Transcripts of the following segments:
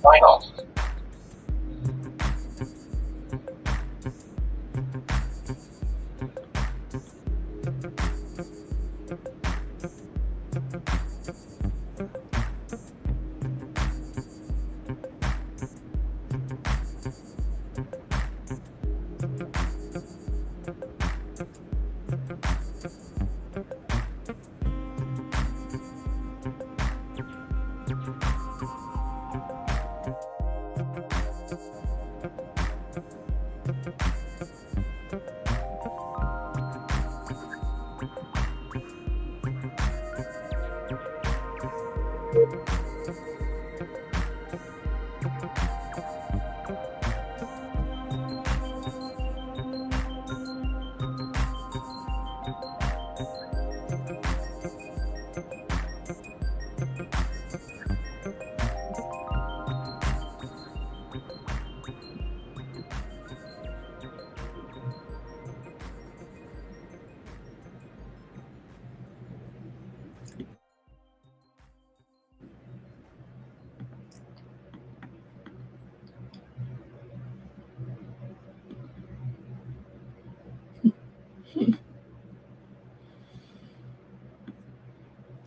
final.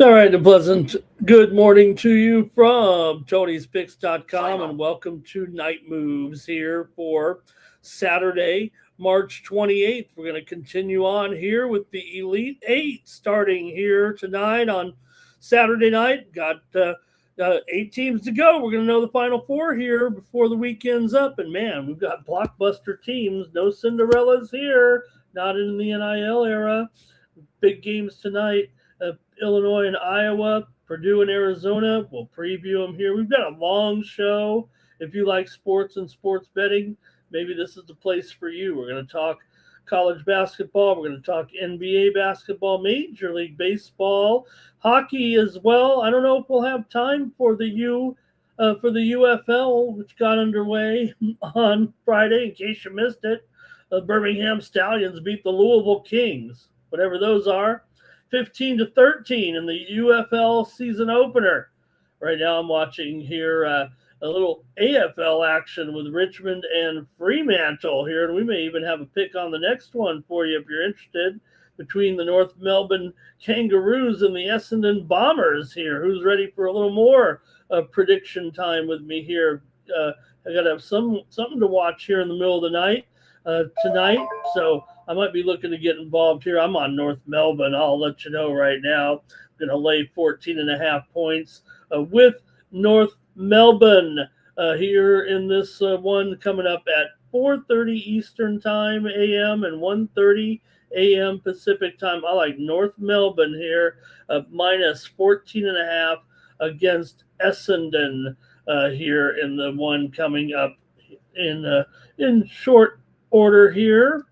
All right, a pleasant good morning to you from Tony'sPicks.com, and welcome to Night Moves here for Saturday, March 28th. We're going to continue on here with the Elite Eight starting here tonight on Saturday night. Got 8 teams to go. We're going to know the final 4 here before the weekend's up. And man, we've got blockbuster teams. No Cinderellas here, not in the NIL era. Big games tonight. Illinois and Iowa, Purdue and Arizona. We'll preview them here. We've got a long show. If you like sports and sports betting, maybe this is the place for you. We're going to talk college basketball. We're going to talk NBA basketball, Major League Baseball, hockey as well. I don't know if we'll have time for the UFL, which got underway on Friday. In case you missed it, the Birmingham Stallions beat the Louisville Kings, whatever those are. 15-13 in the UFL season opener. Right now I'm watching here a little AFL action with Richmond and Fremantle here, and we may even have a pick on the next one for you if you're interested, between the North Melbourne Kangaroos and the Essendon Bombers here. Who's ready for a little more prediction time with me here? I got to have something to watch here in the middle of the night tonight, so I might be looking to get involved here. I'm on North Melbourne. I'll let you know right now. I'm going to lay 14.5 points with North Melbourne here in this one coming up at 4:30 Eastern Time a.m. and 1:30 a.m. Pacific Time. I like North Melbourne here, minus 14.5 against Essendon here in the one coming up in short order here.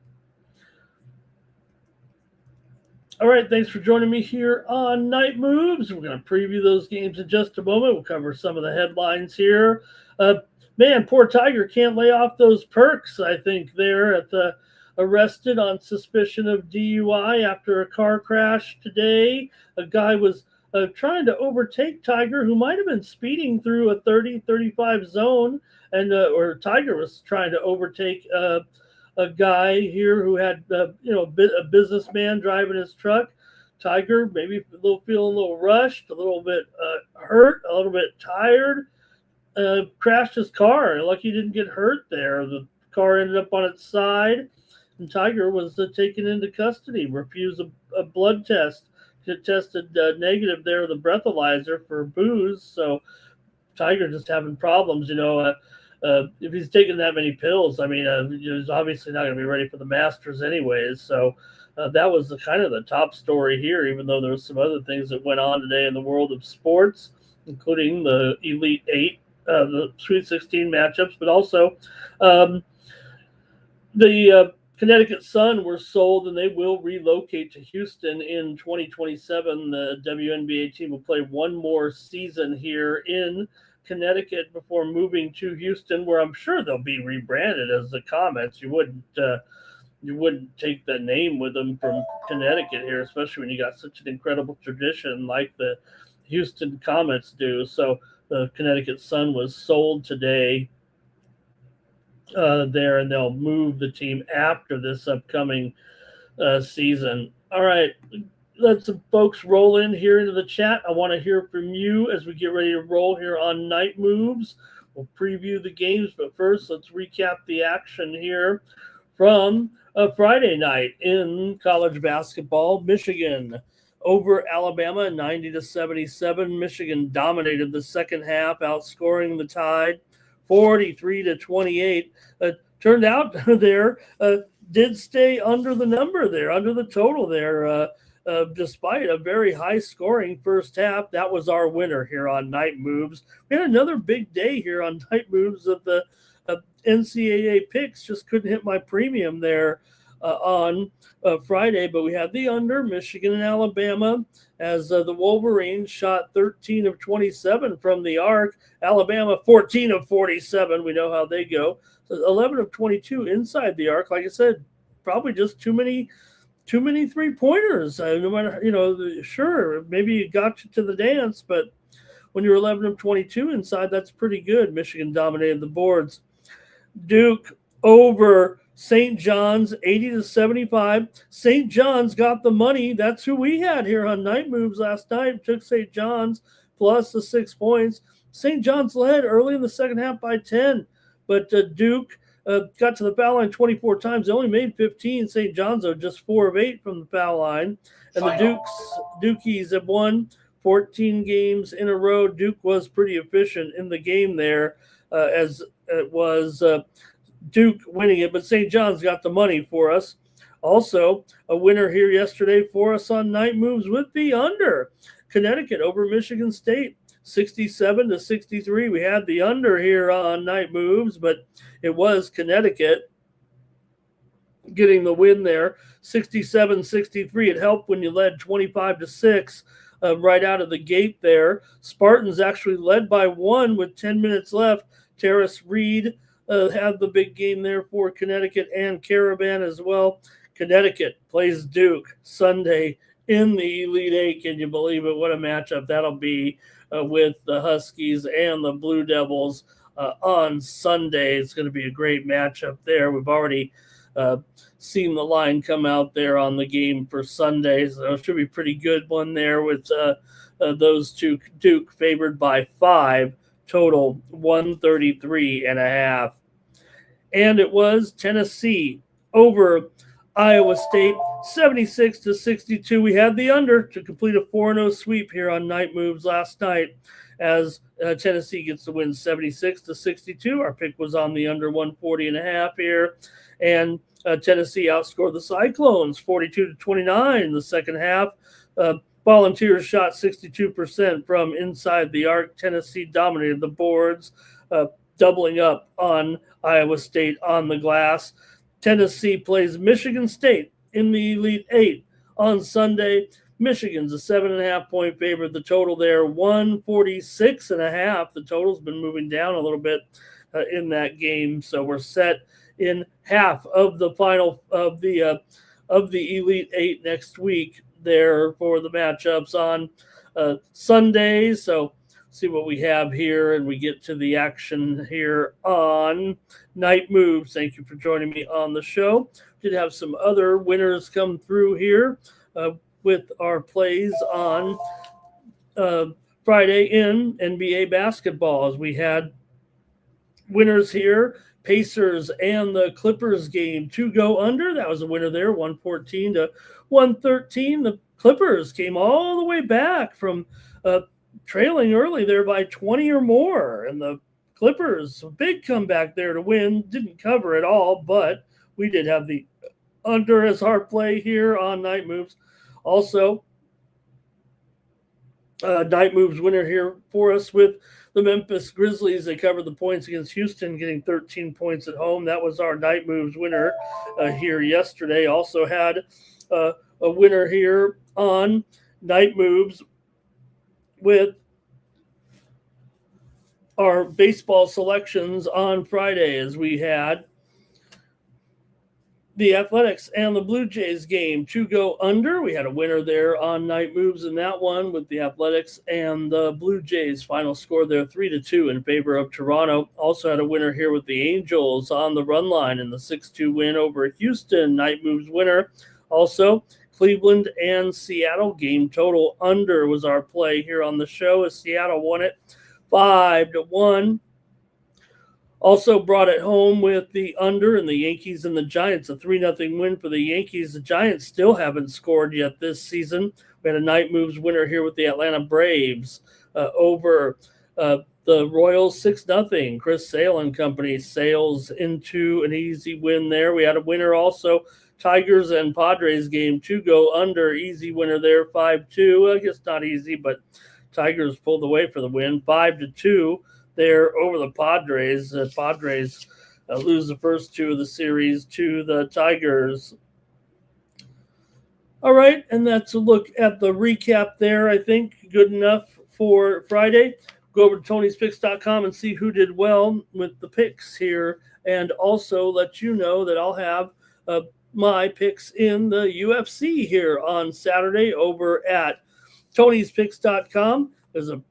All right, thanks for joining me here on Night Moves. We're going to preview those games in just a moment. We'll cover some of the headlines here. Man, poor Tiger can't lay off those perks, I think, there at the arrested on suspicion of DUI after a car crash today. A guy was trying to overtake Tiger, who might have been speeding through a 30-35 zone, and or Tiger was trying to overtake a guy here who had, a businessman driving his truck. Tiger maybe feeling a little rushed, a little bit hurt, a little bit tired. Crashed his car. Lucky he didn't get hurt there. The car ended up on its side, and Tiger was taken into custody. Refused a blood test. It tested negative there, the breathalyzer for booze. So Tiger just having problems, if he's taking that many pills, I mean, he's obviously not going to be ready for the Masters anyways. So that was the top story here, even though there was some other things that went on today in the world of sports, including the Elite Eight, the Sweet 16 matchups, but also the Connecticut Sun were sold, and they will relocate to Houston in 2027. The WNBA team will play one more season here in Connecticut before moving to Houston, where I'm sure they'll be rebranded as the Comets. You wouldn't take the name with them from Connecticut here, especially when you got such an incredible tradition like the Houston Comets do. So The Connecticut Sun was sold today there, and they'll move the team after this upcoming season. All right, let some folks roll in here into the chat. I want to hear from you as we get ready to roll here on Night Moves. We'll preview the games, but first let's recap the action here from a Friday night in college basketball. Michigan over Alabama 90-77. Michigan dominated the second half, outscoring the Tide 43-28. Turned out there did stay under the number there, under the total there, despite a very high scoring first half. That was our winner here on Night Moves. We had another big day here on Night Moves of the NCAA picks. Just couldn't hit my premium there on Friday, but we had the under Michigan and Alabama as the Wolverines shot 13 of 27 from the arc. Alabama 14 of 47. We know how they go. So 11 of 22 inside the arc. Like I said, probably just too many 3-pointers. No matter, sure, maybe you got you to the dance, but when you're 11 of 22 inside, that's pretty good. Michigan dominated the boards. Duke over St. John's 80-75. St. John's got the money. That's who we had here on Night Moves last night. Took St. John's plus the 6 points. St. John's led early in the second half by 10, but Duke got to the foul line 24 times. They only made 15. St. John's, though, just 4 of 8 from the foul line. And the Dukies have won 14 games in a row. Duke was pretty efficient in the game there, as it was Duke winning it, but St. John's got the money for us. Also, a winner here yesterday for us on Night Moves with the under. Connecticut over Michigan State, 67-63. We had the under here on Night Moves, but it was Connecticut getting the win there, 67-63. It helped when you led 25-6 right out of the gate there. Spartans actually led by 1 with 10 minutes left. Terrace Reed had the big game there for Connecticut and Caravan as well. Connecticut plays Duke Sunday in the Elite Eight. Can you believe it? What a matchup that'll be with the Huskies and the Blue Devils on Sunday. It's going to be a great matchup there. We've already seen the line come out there on the game for Sunday, so it should be a pretty good one there with those two. Duke favored by 5. Total 133.5. And it was Tennessee over Iowa State 76-62. We had the under to complete a 4-0 sweep here on Night Moves last night as Tennessee gets the win 76-62. Our pick was on the under 140.5 here. And Tennessee outscored the Cyclones 42-29 in the second half. Volunteers shot 62% from inside the arc. Tennessee dominated the boards, doubling up on Iowa State on the glass. Tennessee plays Michigan State in the Elite Eight on Sunday. Michigan's a 7.5-point favorite. The total there, 146.5. The total's been moving down a little bit in that game, so we're set in half of the final of the Elite Eight next week there for the matchups on Sunday. So see what we have here, and we get to the action here on Night Moves. Thank you for joining me on the show. Did have some other winners come through here with our plays on Friday in NBA basketball, as we had winners here. Pacers and the Clippers game to go under. That was a winner there, 114-113. The Clippers came all the way back from trailing early there by 20 or more. And the Clippers, a big comeback there to win. Didn't cover it all, but we did have the under as our play here on Night Moves. Also, Night Moves winner here for us with the Memphis Grizzlies. They covered the points against Houston, getting 13 points at home. That was our Night Moves winner here yesterday. Also had a winner here on Night Moves with our baseball selections on Friday, as we had the Athletics and the Blue Jays game to go under. We had a winner there on Night Moves in that one with the Athletics and the Blue Jays. Final score there 3-2 in favor of Toronto. Also had a winner here with the Angels on the run line in the 6-2 win over Houston. Night Moves winner. Also, Cleveland and Seattle game total under was our play here on the show as Seattle won it 5-1. Also brought it home with the under and the Yankees and the Giants, a 3-0 win for the Yankees. The Giants still haven't scored yet this season. We had a Night Moves winner here with the Atlanta Braves over the Royals 6-0. Chris Sale and company sails into an easy win there. We had a winner also, Tigers and Padres game to go under. Easy winner there, 5-2. I guess not easy, but Tigers pulled away for the win, 5-2. There over the Padres. Padres lose the first two of the series to the Tigers. All right, and that's a look at the recap there, I think. Good enough for Friday. Go over to Tony'sPicks.com and see who did well with the picks here, and also let you know that I'll have my picks in the UFC here on Saturday over at Tony'sPicks.com. There's a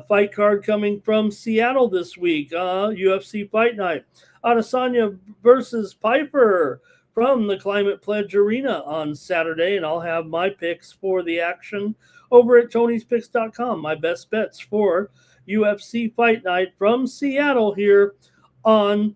fight card coming from Seattle this week, UFC Fight Night. Adesanya versus Piper from the Climate Pledge Arena on Saturday, and I'll have my picks for the action over at Tony'sPicks.com. My best bets for UFC Fight Night from Seattle here on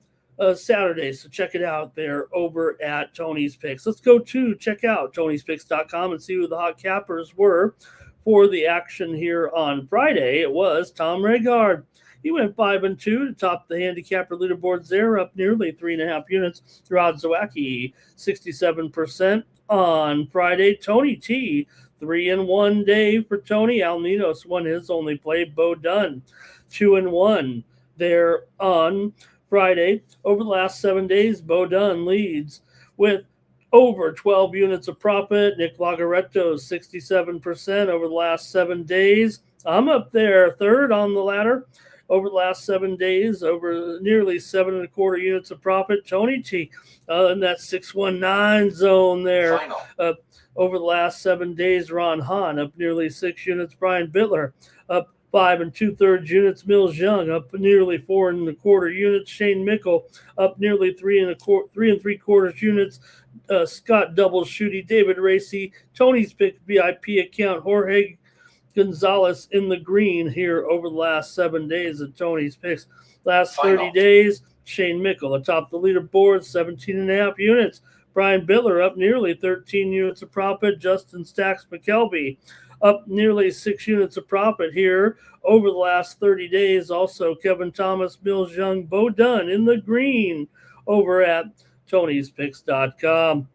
Saturday. So check it out there over at Tony's Picks. Let's go to check out Tony'sPicks.com and see who the hot cappers were for the action here on Friday. It was Tom Regard. He went 5-2 to top the handicapper leaderboards there, up nearly 3.5 units. Rod Zawacki, 67% on Friday. Tony T, 3-1 day for Tony. Al Ninos won his only play. Bo Dunn, 2-1 there on Friday. Over the last 7 days, Bo Dunn leads with over 12 units of profit. Nick Lagaretto, 67% over the last 7 days. I'm up there third on the ladder over the last 7 days, over nearly 7.25 units of profit. Tony T in that 619 zone there. Over the last 7 days, Ron Hahn up nearly 6 units. Brian Bittler up 5 2/3 units. Mills Young up nearly 4 1/4 units. Shane Mickle up nearly 3 3/3 units. Scott Double Shooty, David Racy, Tony's Pick VIP account, Jorge Gonzalez in the green here over the last 7 days of Tony's Picks. Last 30 days, Shane Mickle atop the leaderboard, 17.5 units. Brian Bittler up nearly 13 units of profit. Justin Stacks McKelvey up nearly 6 units of profit here over the last 30 days. Also, Kevin Thomas, Mills Young, Bo Dunn in the green over at Tony'sPicks.com.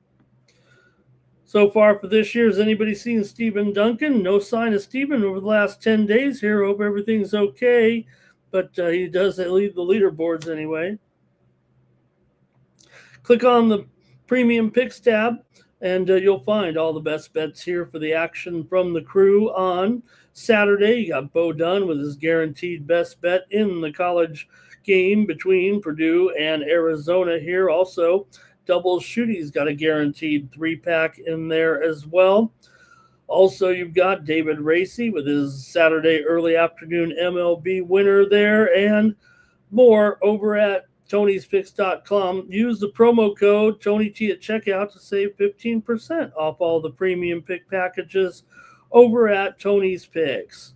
So far for this year, has anybody seen Stephen Duncan? No sign of Stephen over the last 10 days here. Hope everything's okay, but he does lead the leaderboards anyway. Click on the Premium Picks tab, and you'll find all the best bets here for the action from the crew on Saturday. You got Bo Dunn with his guaranteed best bet in the college game between Purdue and Arizona here. Also, Double Shooty's got a guaranteed 3-pack in there as well. Also, you've got David Racy with his Saturday early afternoon MLB winner there, and more over at Tony'sPicks.com. Use the promo code TonyT at checkout to save 15% off all the premium pick packages over at Tony's Picks.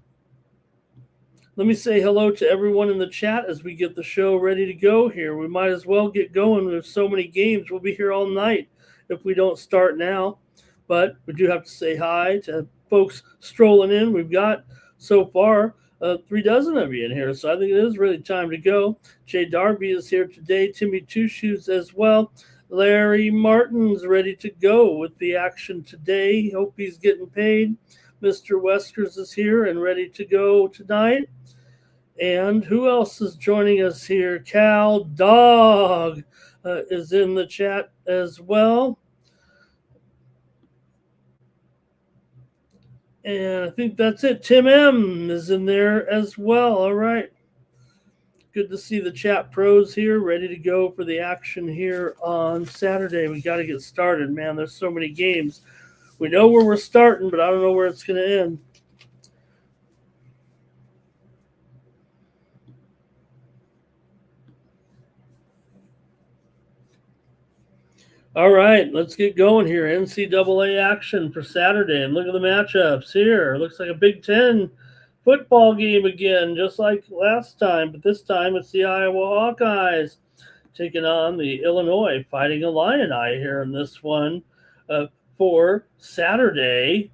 Let me say hello to everyone in the chat as we get the show ready to go here. We might as well get going. There's so many games. We'll be here all night if we don't start now. But we do have to say hi to folks strolling in. We've got so far 3 dozen of you in here, so I think it is really time to go. Jay Darby is here today. Timmy Two Shoes as well. Larry Martin's ready to go with the action today. Hope he's getting paid. Mr. Weskers is here and ready to go tonight. And who else is joining us here? Cal Dog is in the chat as well. And I think that's it. Tim M is in there as well. All right. good to see the chat pros here, ready to go for the action here on Saturday. We got to get started, man. There's so many games. We know where we're starting, but I don't know where it's going to end. All right, let's get going here. NCAA action for Saturday. And look at the matchups here. Looks like a Big Ten football game again, just like last time. But this time it's the Iowa Hawkeyes taking on the Illinois Fighting Illini here in this one for Saturday.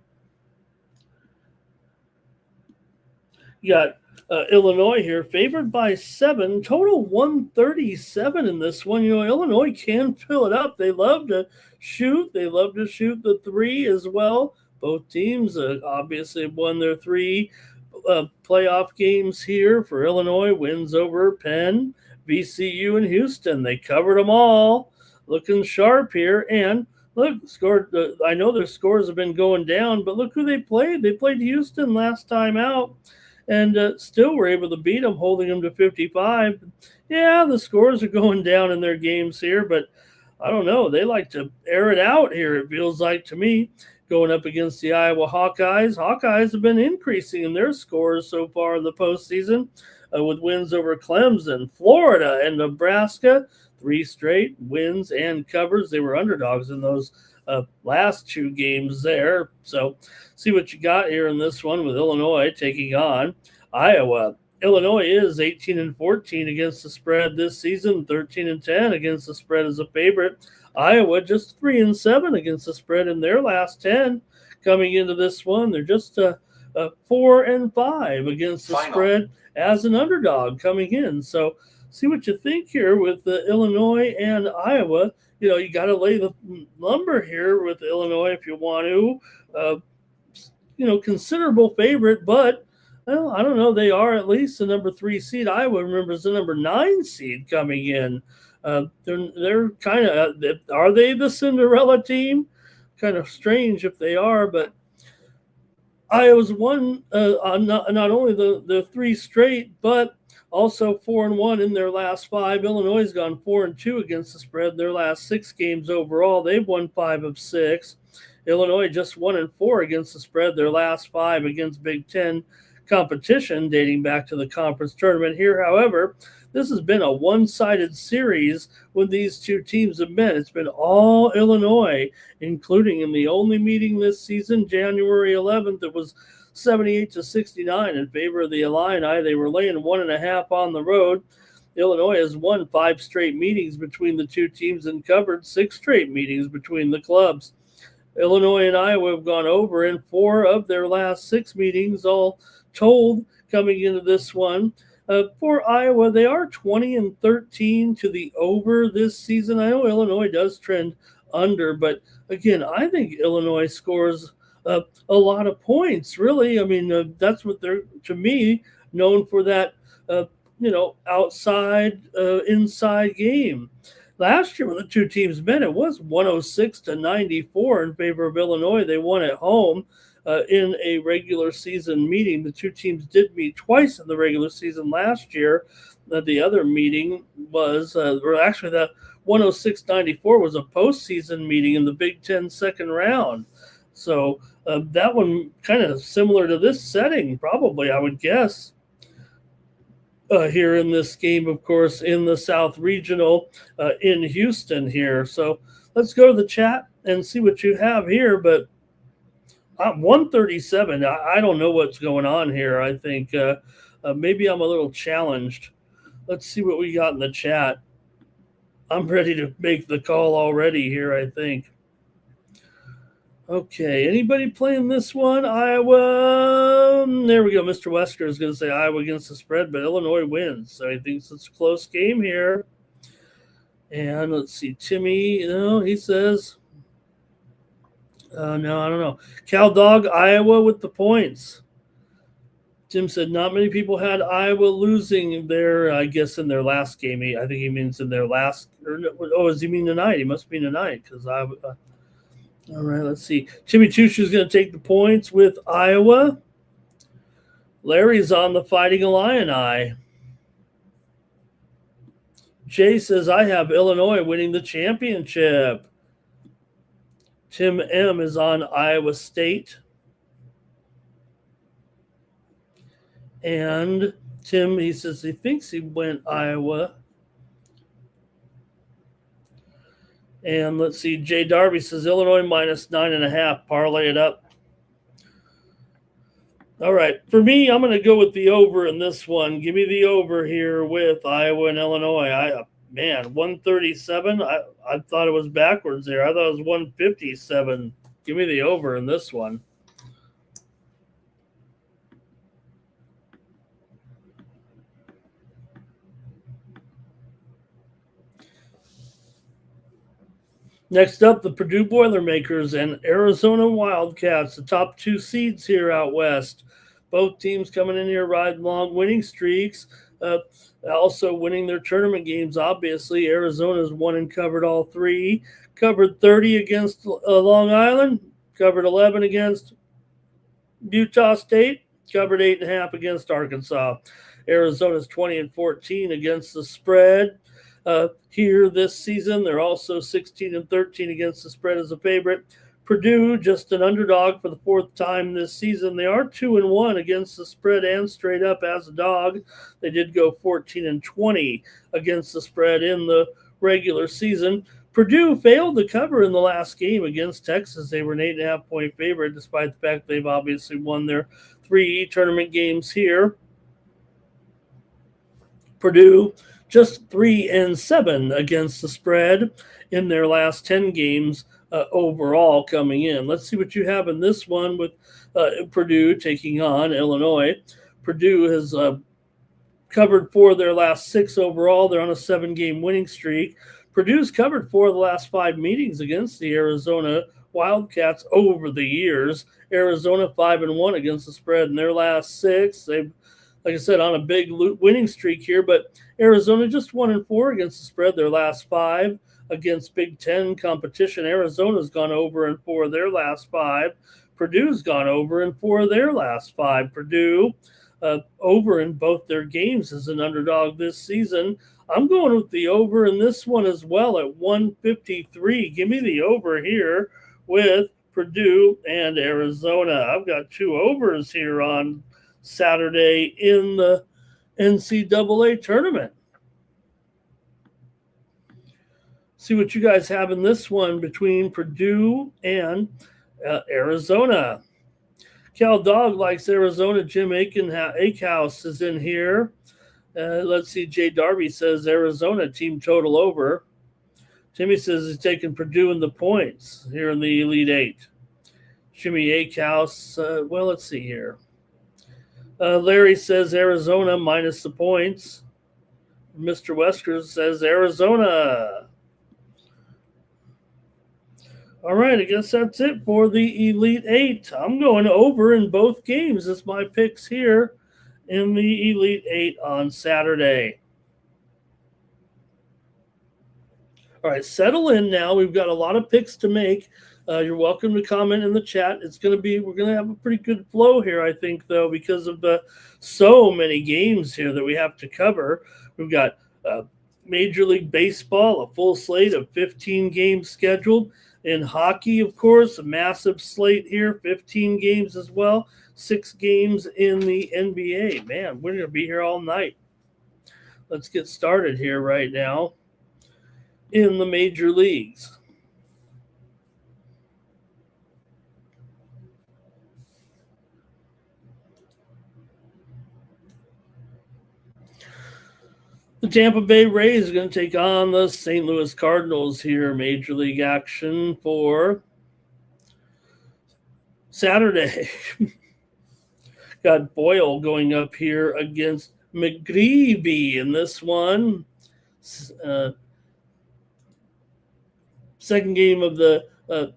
You got Illinois here, favored by 7, total 137 in this one. You know, Illinois can fill it up. They love to shoot. They love to shoot the 3 as well. Both teams obviously won their 3 playoff games here. For Illinois, wins over Penn, VCU, and Houston. They covered them all. Looking sharp here. And look, scored. I know their scores have been going down, but look who they played. They played Houston last time out. And still were able to beat them, holding them to 55. Yeah, the scores are going down in their games here, but I don't know. They like to air it out here, it feels like to me, going up against the Iowa Hawkeyes. Hawkeyes have been increasing in their scores so far in the postseason with wins over Clemson, Florida, and Nebraska. 3 straight wins and covers. They were underdogs in those last 2 games there. So see what you got here in this one with Illinois taking on Iowa. Illinois is 18-14 against the spread this season, 13-10 against the spread as a favorite. Iowa just 3-7 against the spread in their last 10 coming into this one. They're just 4-5 against the spread as an underdog coming in. So see what you think here with the Illinois and Iowa. You know, you got to lay the lumber here with Illinois if you want to. You know, considerable favorite, but well, I don't know. They are at least the number 3 seed. Iowa, remember, is the number 9 seed coming in. They're kind of, are they the Cinderella team? Kind of strange if they are, but Iowa's won not only the 3 straight, but also 4-1 in their last 5. Illinois has gone 4-2 against the spread. Their last 6 games overall, they've won 5 of 6. Illinois just 1-4 against the spread. Their last 5 against Big Ten competition, dating back to the conference tournament here. However, this has been a one-sided series when these 2 teams have met. It's been all Illinois, including in the only meeting this season, January 11th. It was 78-69 in favor of the Illini. They were laying 1.5 on the road. Illinois has won 5 straight meetings between the 2 teams and covered 6 straight meetings between the clubs. Illinois and Iowa have gone over in 4 of their last 6 meetings, all told, coming into this one. For Iowa, they are 20-13 to the over this season. I know Illinois does trend under, but again, I think Illinois scores a lot of points, really. I mean, that's what they're, to me, known for, that, outside, inside game. Last year when the 2 teams met, it was 106-94 in favor of Illinois. They won at home in a regular season meeting. The 2 teams did meet twice in the regular season last year. The other meeting was, actually the 106-94 was a postseason meeting in the Big Ten second round. So that one kind of similar to this setting, probably, I would guess. Here in this game, of course, in the South Regional in Houston here. So let's go to the chat and see what you have here. But 137, I don't know what's going on here. I think maybe I'm a little challenged. Let's see what we got in the chat. I'm ready to make the call already here, I think. Okay, anybody playing this one? Iowa. There we go. Mr. Wesker is going to say Iowa against the spread, but Illinois wins. So he thinks it's a close game here. And let's see, Timmy, he says, no, I don't know. Cal Dog, Iowa with the points. Tim said not many people had Iowa losing their, I guess, in their last game. I think he means in their last, does he mean tonight? He must mean tonight because Iowa. All right, let's see. Timmy Chusha is going to take the points with Iowa. Larry's on the Fighting Illini. Jay says, I have Illinois winning the championship. Tim M is on Iowa State. And Tim, he says he thinks he went Iowa. And let's see, Jay Darby says Illinois minus 9.5. Parlay it up. All right. For me, I'm going to go with the over in this one. Give me the over here with Iowa and Illinois. 137. I thought it was backwards there. I thought it was 157. Give me the over in this one. Next up, the Purdue Boilermakers and Arizona Wildcats, the top two seeds here out west. Both teams coming in here riding long winning streaks, also winning their tournament games. Obviously, Arizona's won and covered all three. Covered 30 against Long Island, covered 11 against Utah State, covered 8.5 against Arkansas. Arizona's 20-14 against the spread. Here this season, they're also 16-13 against the spread as a favorite. Purdue, just an underdog for the fourth time this season. They are 2-1 against the spread and straight up as a dog. They did go 14-20 against the spread in the regular season. Purdue failed to cover in the last game against Texas. They were an 8.5-point favorite, despite the fact they've obviously won their 3 tournament games here. Purdue just 3-7 against the spread in their last 10 games overall coming in. Let's see what you have in this one with Purdue taking on Illinois. Purdue has covered 4 of their last 6 overall. They're on a 7-game winning streak. Purdue's covered 4 of the last 5 meetings against the Arizona Wildcats over the years. Arizona 5-1 against the spread in their last 6. They've, like I said, on a big winning streak here, but Arizona just 1-4 against the spread their last 5 against Big Ten competition. Arizona's gone over in 4 of their last 5. Purdue's gone over in 4 of their last 5. Purdue over in both their games as an underdog this season. I'm going with the over in this one as well at 153. Give me the over here with Purdue and Arizona. I've got 2 overs here on Saturday in the NCAA tournament. See what you guys have in this one between Purdue and Arizona. Cal Dog likes Arizona. Jim Akehouse is in here. Let's see. Jay Darby says Arizona team total over. Timmy says he's taking Purdue in the points here in the Elite Eight. Jimmy Akehouse. Well, let's see here. Larry says Arizona minus the points. Mr. Wesker says Arizona. All right, I guess that's it for the Elite Eight. I'm going over in both games. That's my picks here in the Elite Eight on Saturday. All right, settle in now. We've got a lot of picks to make. You're welcome to comment in the chat. We're going to have a pretty good flow here, I think, though, because of so many games here that we have to cover. We've got Major League Baseball, a full slate of 15 games scheduled. In hockey, of course, a massive slate here, 15 games as well, 6 games in the NBA. Man, we're going to be here all night. Let's get started here right now in the major leagues. The Tampa Bay Rays are going to take on the St. Louis Cardinals here, Major League action for Saturday. Got Boyle going up here against McGreevy in this one. Second game of the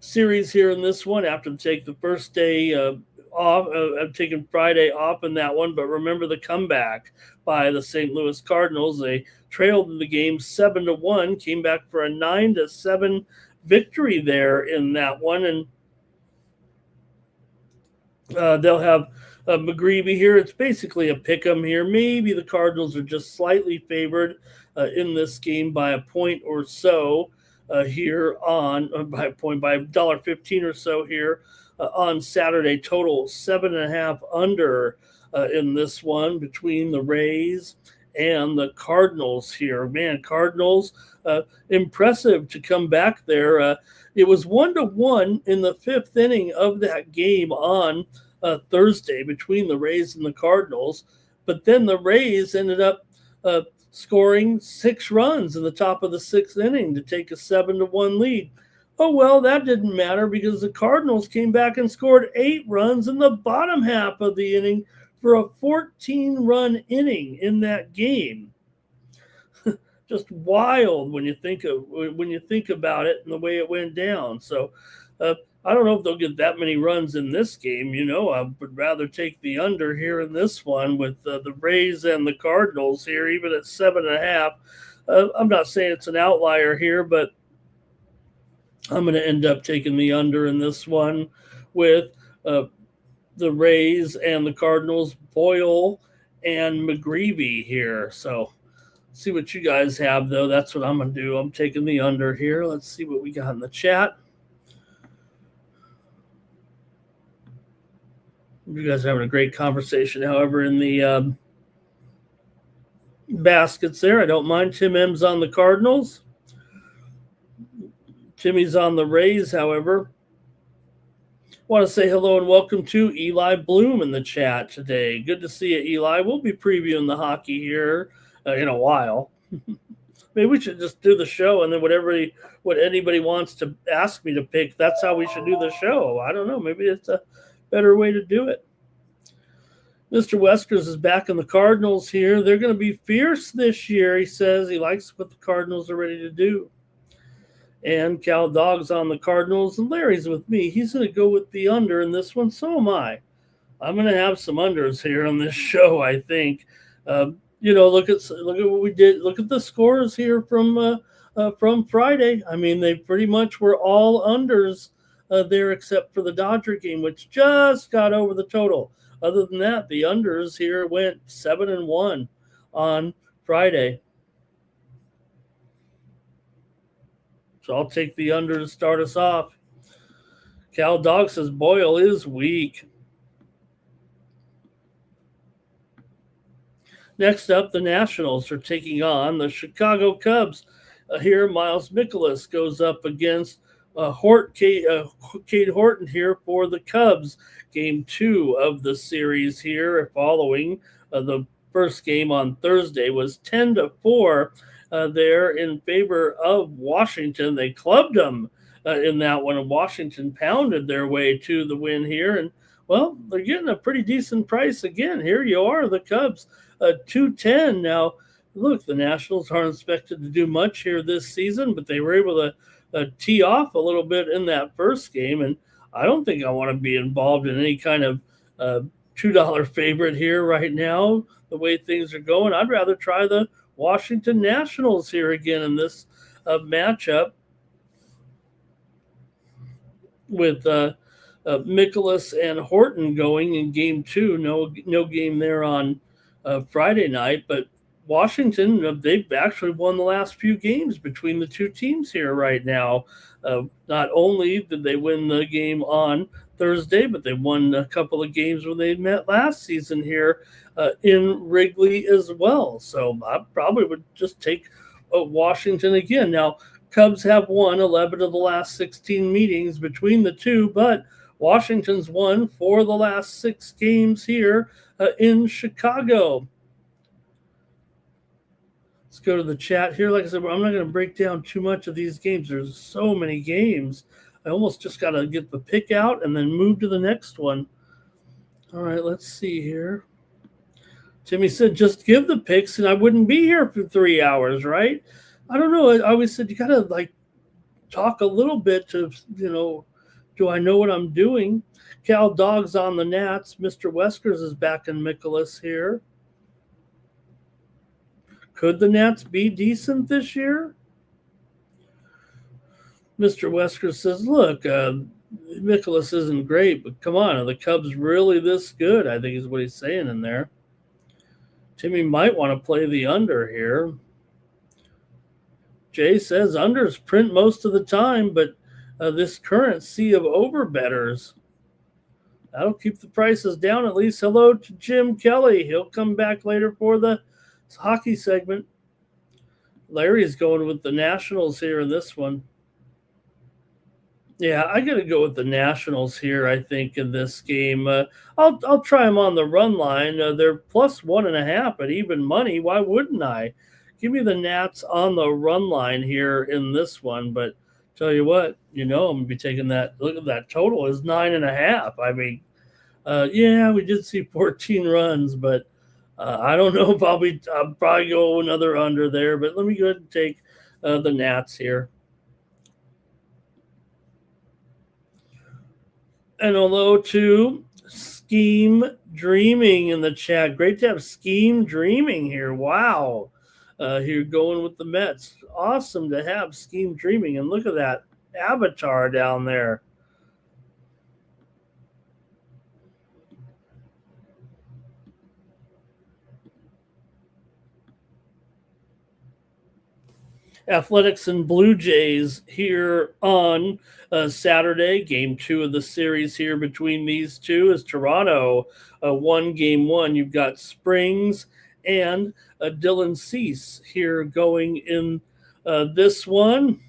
series here in this one after take the first day off. I've taken Friday off in that one, but remember the comeback by the St. Louis Cardinals. They trailed in the game 7-1, came back for a 9-7 victory there in that one, and they'll have McGreevy here. It's basically a pick 'em here. Maybe the Cardinals are just slightly favored. in this game by a point or so here on by a point by $1.15 or so here on Saturday. Total 7.5 under in this one between the Rays and the Cardinals here. Man, Cardinals impressive to come back there. It was 1-1 in the fifth inning of that game on Thursday between the Rays and the Cardinals, but then the Rays ended up scoring 6 runs in the top of the sixth inning to take a 7-1 lead. Oh, well, that didn't matter because the Cardinals came back and scored 8 runs in the bottom half of the inning for a 14-run inning in that game. Just wild when you think about it and the way it went down. So I don't know if they'll get that many runs in this game. I would rather take the under here in this one with the Rays and the Cardinals here, even at 7.5. I'm not saying it's an outlier here, but I'm going to end up taking the under in this one with the Rays and the Cardinals, Boyle and McGreevy here. So see what you guys have, though. That's what I'm going to do. I'm taking the under here. Let's see what we got in the chat. You guys are having a great conversation, however, in the baskets there. I don't mind. Tim M's on the Cardinals. Timmy's on the Rays, however. Want to say hello and welcome to Eli Bloom in the chat today. Good to see you, Eli. We'll be previewing the hockey here in a while. Maybe we should just do the show, and then what anybody wants to ask me to pick, that's how we should do the show. I don't know. Maybe it's a better way to do it. Mr. Weskers is back in the Cardinals here. They're going to be fierce this year, he says. He likes what the Cardinals are ready to do. And Cal Dog's on the Cardinals, and Larry's with me. He's going to go with the under in this one. So am I. I'm going to have some unders here on this show, I think. Look at what we did. Look at the scores here from Friday. I mean, they pretty much were all unders there except for the Dodger game, which just got over the total. Other than that, the unders here went 7-1 on Friday. So I'll take the under to start us off. Cal Dog says Boyle is weak. Next up, the Nationals are taking on the Chicago Cubs. Here, Miles Mikolas goes up against Cade Horton here for the Cubs. Game 2 of the series here, following the first game on Thursday, was 10-4 there in favor of Washington. They clubbed them in that one, and Washington pounded their way to the win here. And, well, they're getting a pretty decent price again. Here you are, the Cubs, $2.10. Now, look, the Nationals aren't expected to do much here this season, but they were able to tee off a little bit in that first game, and I don't think I want to be involved in any kind of $2 favorite here right now, the way things are going. I'd rather try the Washington Nationals here again in this matchup with Mikolas and Horton going in game 2. No game there on Friday night, but Washington, they've actually won the last few games between the two teams here right now. Not only did they win the game on Thursday, but they won a couple of games when they met last season here in Wrigley as well. So I probably would just take Washington again. Now, Cubs have won 11 of the last 16 meetings between the two, but Washington's won 4 of the last 6 games here in Chicago. Let's go to the chat here. Like I said, I'm not going to break down too much of these games. There's so many games. I almost just got to get the pick out and then move to the next one. All right, let's see here. Timmy said, just give the picks and I wouldn't be here for 3 hours, right? I don't know. I always said you got to talk a little bit to, do I know what I'm doing? Cal Dog's on the Nats. Mr. Weskers is back in Mikolas here. Could the Nats be decent this year? Mr. Wesker says, look, Mikolas isn't great, but come on, are the Cubs really this good? I think is what he's saying in there. Timmy might want to play the under here. Jay says unders print most of the time, but this current sea of overbetters, that'll keep the prices down at least. Hello to Jim Kelly. He'll come back later for the hockey segment. Larry's going with the Nationals here in this one. Yeah, I got to go with the Nationals here, I think, in this game. I'll try them on the run line. They're plus 1.5 at even money. Why wouldn't I? Give me the Nats on the run line here in this one. But tell you what, I'm going to be taking that. Look at that total is 9.5. I mean, yeah, we did see 14 runs, but I don't know if I'll probably go another under there. But let me go ahead and take the Nats here. And hello to Scheme Dreaming in the chat. Great to have Scheme Dreaming here. Wow. Here going with the Mets. Awesome to have Scheme Dreaming. And look at that avatar down there. Athletics and Blue Jays here on Saturday. Game 2 of the series here between these two is Toronto. Game 1. You've got Springs and Dylan Cease here going in this one.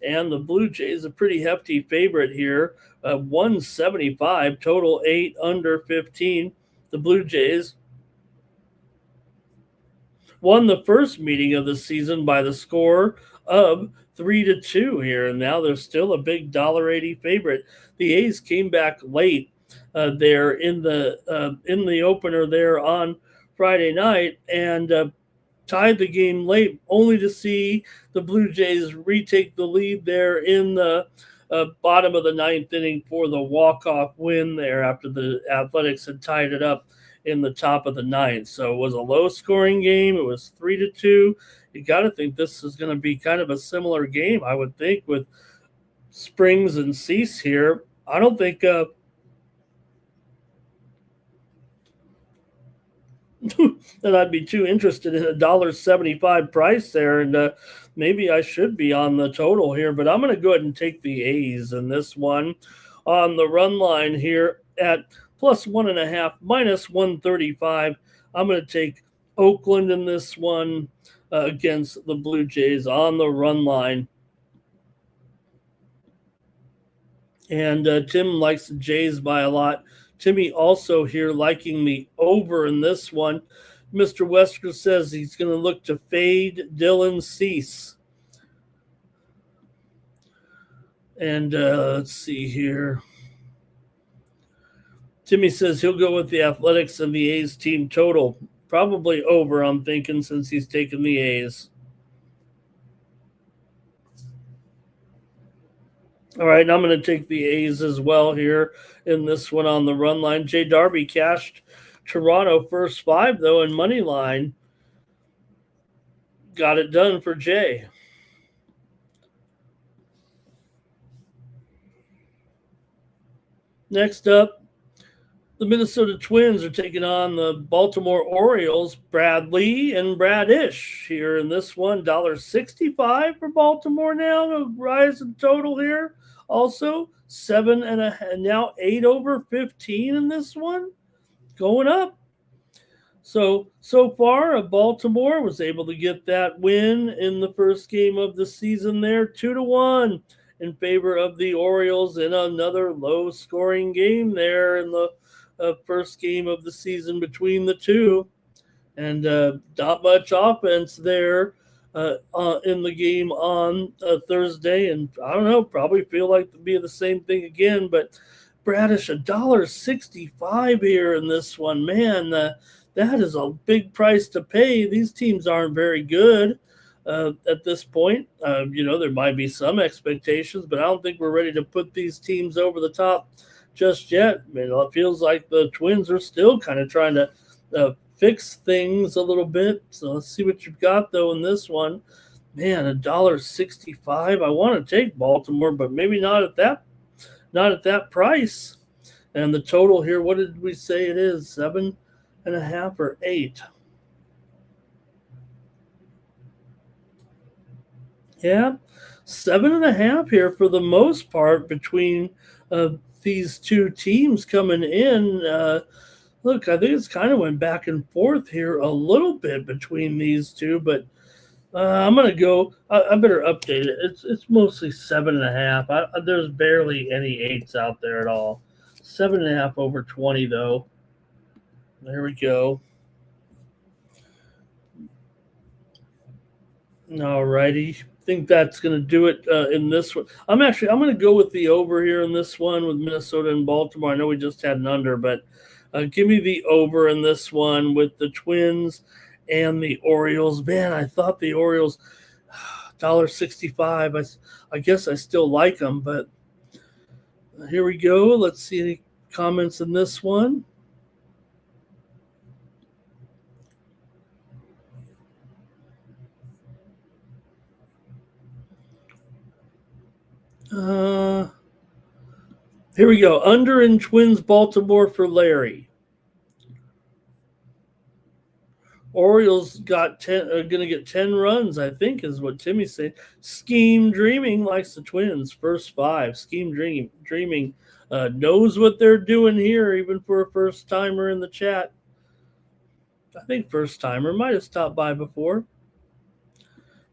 And the Blue Jays, a pretty hefty favorite here. 175, total 8 under 15. The Blue Jays won the first meeting of the season by the score of 3-2 here, and now they're still a big $1.80 favorite. The A's came back late there in the opener there on Friday night and tied the game late, only to see the Blue Jays retake the lead there in the bottom of the ninth inning for the walk-off win there after the Athletics had tied it up in the top of the ninth. So it was a low-scoring game. It was 3-2. You got to think this is going to be kind of a similar game, I would think, with Springs and Cease here. I don't think that I'd be too interested in a $1.75 price there, and maybe I should be on the total here, but I'm going to go ahead and take the A's in this one on the run line here at plus 1.5, minus 135. I'm going to take Oakland in this one against the Blue Jays on the run line. And Tim likes the Jays by a lot. Timmy also here liking the over in this one. Mr. Wesker says he's going to look to fade Dylan Cease. And let's see here. Timmy says he'll go with the Athletics and the A's team total. Probably over, I'm thinking, since he's taken the A's. All right, and I'm going to take the A's as well here in this one on the run line. Jay Darby cashed Toronto first 5, though, in money line. Got it done for Jay. Next up, the Minnesota Twins are taking on the Baltimore Orioles. Bradley and Bradish here in this one. $1.65 for Baltimore now. A rise in total here. Also, 7.5, now 8 over 15 in this one. Going up. So far, Baltimore was able to get that win in the first game of the season there, 2-1 in favor of the Orioles in another low-scoring game there in the first game of the season between the two. And not much offense there in the game on Thursday. And I don't know, probably feel like to be the same thing again. But Bradish, $1.65 here in this one. Man, that is a big price to pay. These teams aren't very good at this point. There might be some expectations, but I don't think we're ready to put these teams over the top just yet. It feels like the Twins are still kind of trying to fix things a little bit. So let's see what you've got, though, in this one. Man, $1.65. I want to take Baltimore, but maybe not at that price. And the total here, what did we say it is? 7.5 or 8? Yeah, 7.5 here for the most part between uh, these two teams coming in. Look, I think it's kind of went back and forth here a little bit between these two, but I'm gonna go. I better update it. It's mostly 7.5. There's barely any eights out there at all. 7.5 over 20 though. There we go. All righty. Think that's going to do it in this one. I'm going to go with the over here in this one with Minnesota and Baltimore. I know we just had an under, but give me the over in this one with the Twins and the Orioles. Man, I thought the Orioles $1.65. I guess I still like them, but here we go. Let's see any comments in this one. Here we go. Under in Twins Baltimore for Larry. Orioles got 10. Are going to get 10 runs, I think, is what Timmy's saying. Scheme Dreaming likes the Twins. First 5. Scheme Dreaming knows what they're doing here, even for a first timer in the chat. I think first timer might have stopped by before.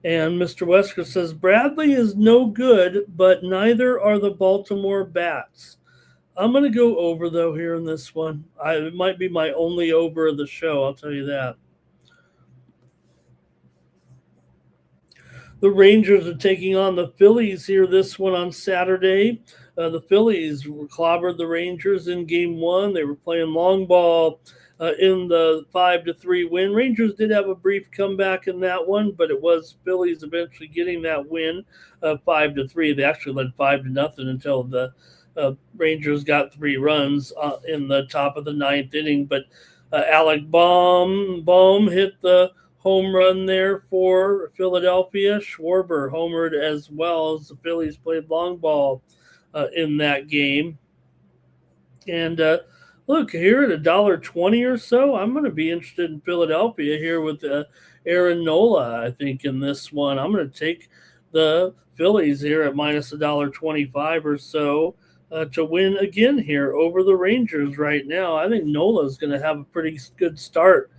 And Mr. Wesker says Bradley is no good, but neither are the Baltimore Bats. I'm going to go over, though, here in this one. It might be my only over of the show, I'll tell you that. The Rangers are taking on the Phillies here this one on Saturday. The Phillies clobbered the Rangers in game 1. They were playing long ball in the 5-3 win. Rangers did have a brief comeback in that one, but it was Phillies eventually getting that win 5-3. They actually led 5-0 until the Rangers got 3 runs in the top of the 9th inning. But Alec Bohm hit the home run there for Philadelphia. Schwarber homered as well as the Phillies played long ball in that game. And look, here at $1.20 or so, I'm going to be interested in Philadelphia here with Aaron Nola, I think, in this one. I'm going to take the Phillies here at minus $1.25 or so to win again here over the Rangers right now. I think Nola is going to have a pretty good start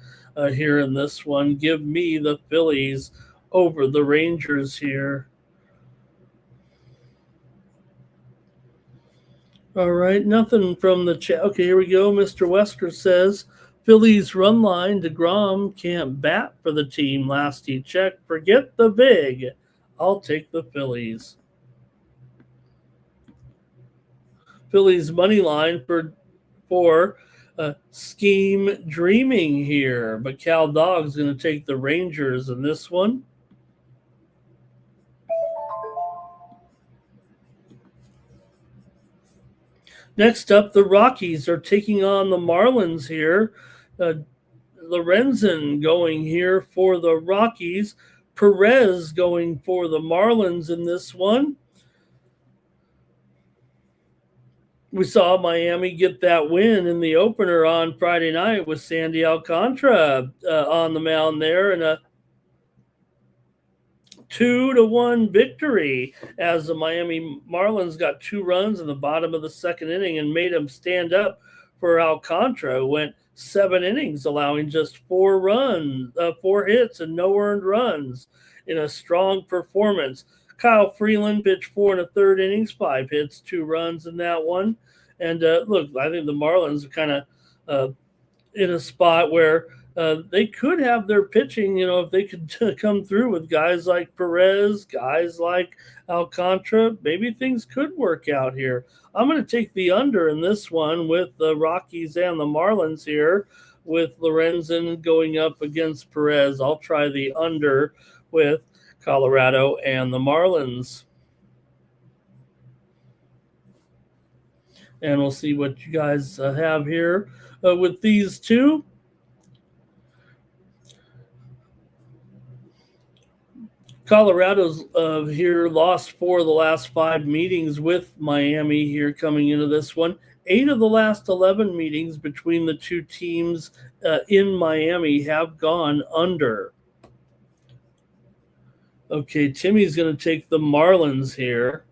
here in this one. Give me the Phillies over the Rangers here. All right, nothing from the chat. Okay, here we go. Mr. Wesker says Phillies run line. DeGrom can't bat for the team last he checked. Forget the big. I'll take the Phillies. Phillies money line for Scheme Dreaming here, but Cal Dog's going to take the Rangers in this one. Next up, the Rockies are taking on the Marlins here. Lorenzen going here for the Rockies. Perez going for the Marlins in this one. We saw Miami get that win in the opener on Friday night with Sandy Alcantara on the mound there, and a 2-1 victory as the Miami Marlins got 2 runs in the bottom of the second inning and made them stand up for Alcantara, who went 7 innings, allowing just 4 hits and no earned runs in a strong performance. Kyle Freeland pitched 4 1/3 innings, 5 hits, 2 runs in that one. And look, I think the Marlins are kind of in a spot where they could have their pitching, if they could come through with guys like Perez, guys like Alcantara, maybe things could work out here. I'm going to take the under in this one with the Rockies and the Marlins here, with Lorenzen going up against Perez. I'll try the under with Colorado and the Marlins. And we'll see what you guys have here with these two. Colorado's here lost 4 of the last 5 meetings with Miami here coming into this one. 8 of the last 11 meetings between the two teams in Miami have gone under. Okay, Timmy's going to take the Marlins here.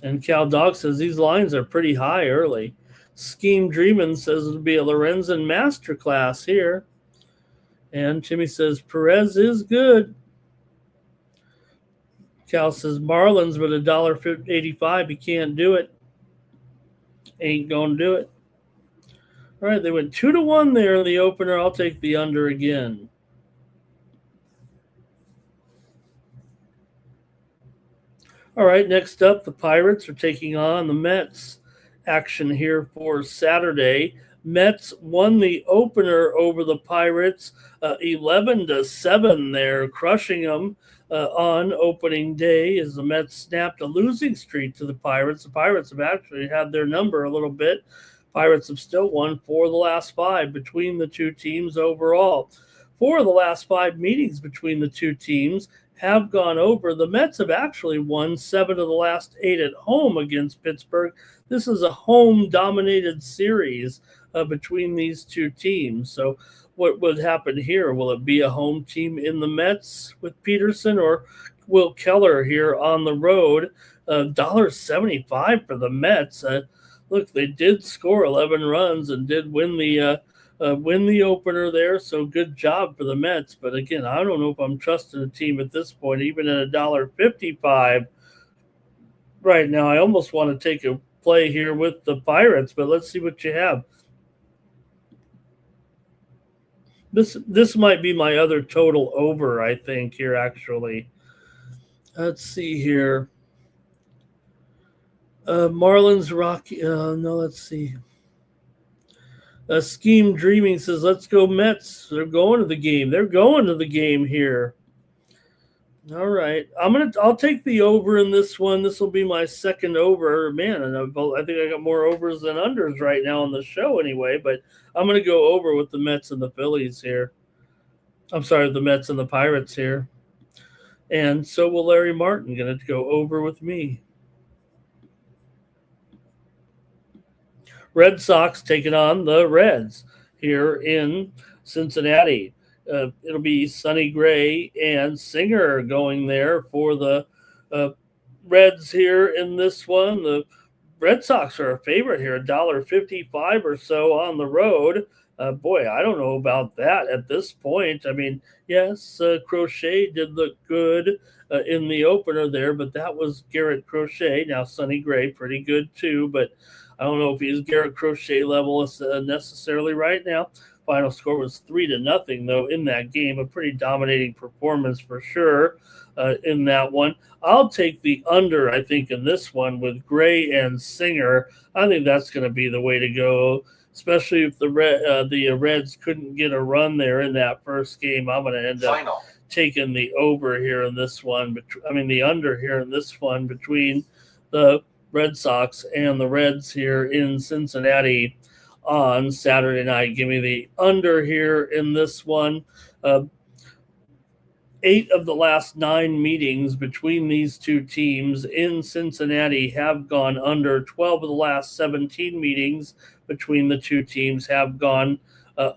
And Cal Dog says these lines are pretty high early. Scheme Dreamin' says it'll be a Lorenzen masterclass here. And Timmy says Perez is good. Cal says Marlins, but $1.85. He can't do it. Ain't going to do it. All right, they went 2-1 there in the opener. I'll take the under again. All right, next up, the Pirates are taking on the Mets. Action here for Saturday. Mets won the opener over the Pirates 11-7 there, crushing them on opening day as the Mets snapped a losing streak to the Pirates. The Pirates have actually had their number a little bit. Pirates have still won 4 of the last 5 between the two teams overall. 4 of the last 5 meetings between the two teams have gone over. The Mets have actually won 7 of the last 8 at home against Pittsburgh. This is a home-dominated series between these two teams. So what would happen here? Will it be a home team in the Mets with Peterson, or Will Keller here on the road? $1.75 for the Mets. Look, they did score 11 runs and did win the opener there, so good job for the Mets. But again, I don't know if I'm trusting a team at this point, even at $1.55 right now. I almost want to take a play here with the Pirates, but let's see what you have. This might be my other total over, I think, here actually. Let's see here. Marlins Rocky. No, let's see. Scheme Dreaming says, let's go Mets. They're going to the game. They're going to the game here. All right. I'll take the over in this one. This will be my second over. Man, and I think I got more overs than unders right now on the show anyway, but I'm going to go over with the Mets and the Phillies here. I'm sorry, the Mets and the Pirates here. And so will Larry Martin, going to go over with me. Red Sox taking on the Reds here in Cincinnati. It'll be Sonny Gray and Singer going there for the Reds here in this one. The Red Sox are a favorite here, $1.55 or so on the road. Boy, I don't know about that at this point. I mean, yes, Crochet did look good in the opener there, but that was Garrett Crochet. Now, Sonny Gray, pretty good too, but I don't know if he's Garrett Crochet level necessarily right now. Final score was 3-0, though, in that game. A pretty dominating performance for sure in that one. I'll take the under, I think, in this one with Gray and Singer. I think that's going to be the way to go, especially if the Reds couldn't get a run there in that first game. I'm going to end up taking the over here in this one. The under here in this one between the Red Sox and the Reds here in Cincinnati on Saturday night. Give me the under here in this one. 8 of the last 9 meetings between these two teams in Cincinnati have gone under. 12 of the last 17 meetings between the two teams have gone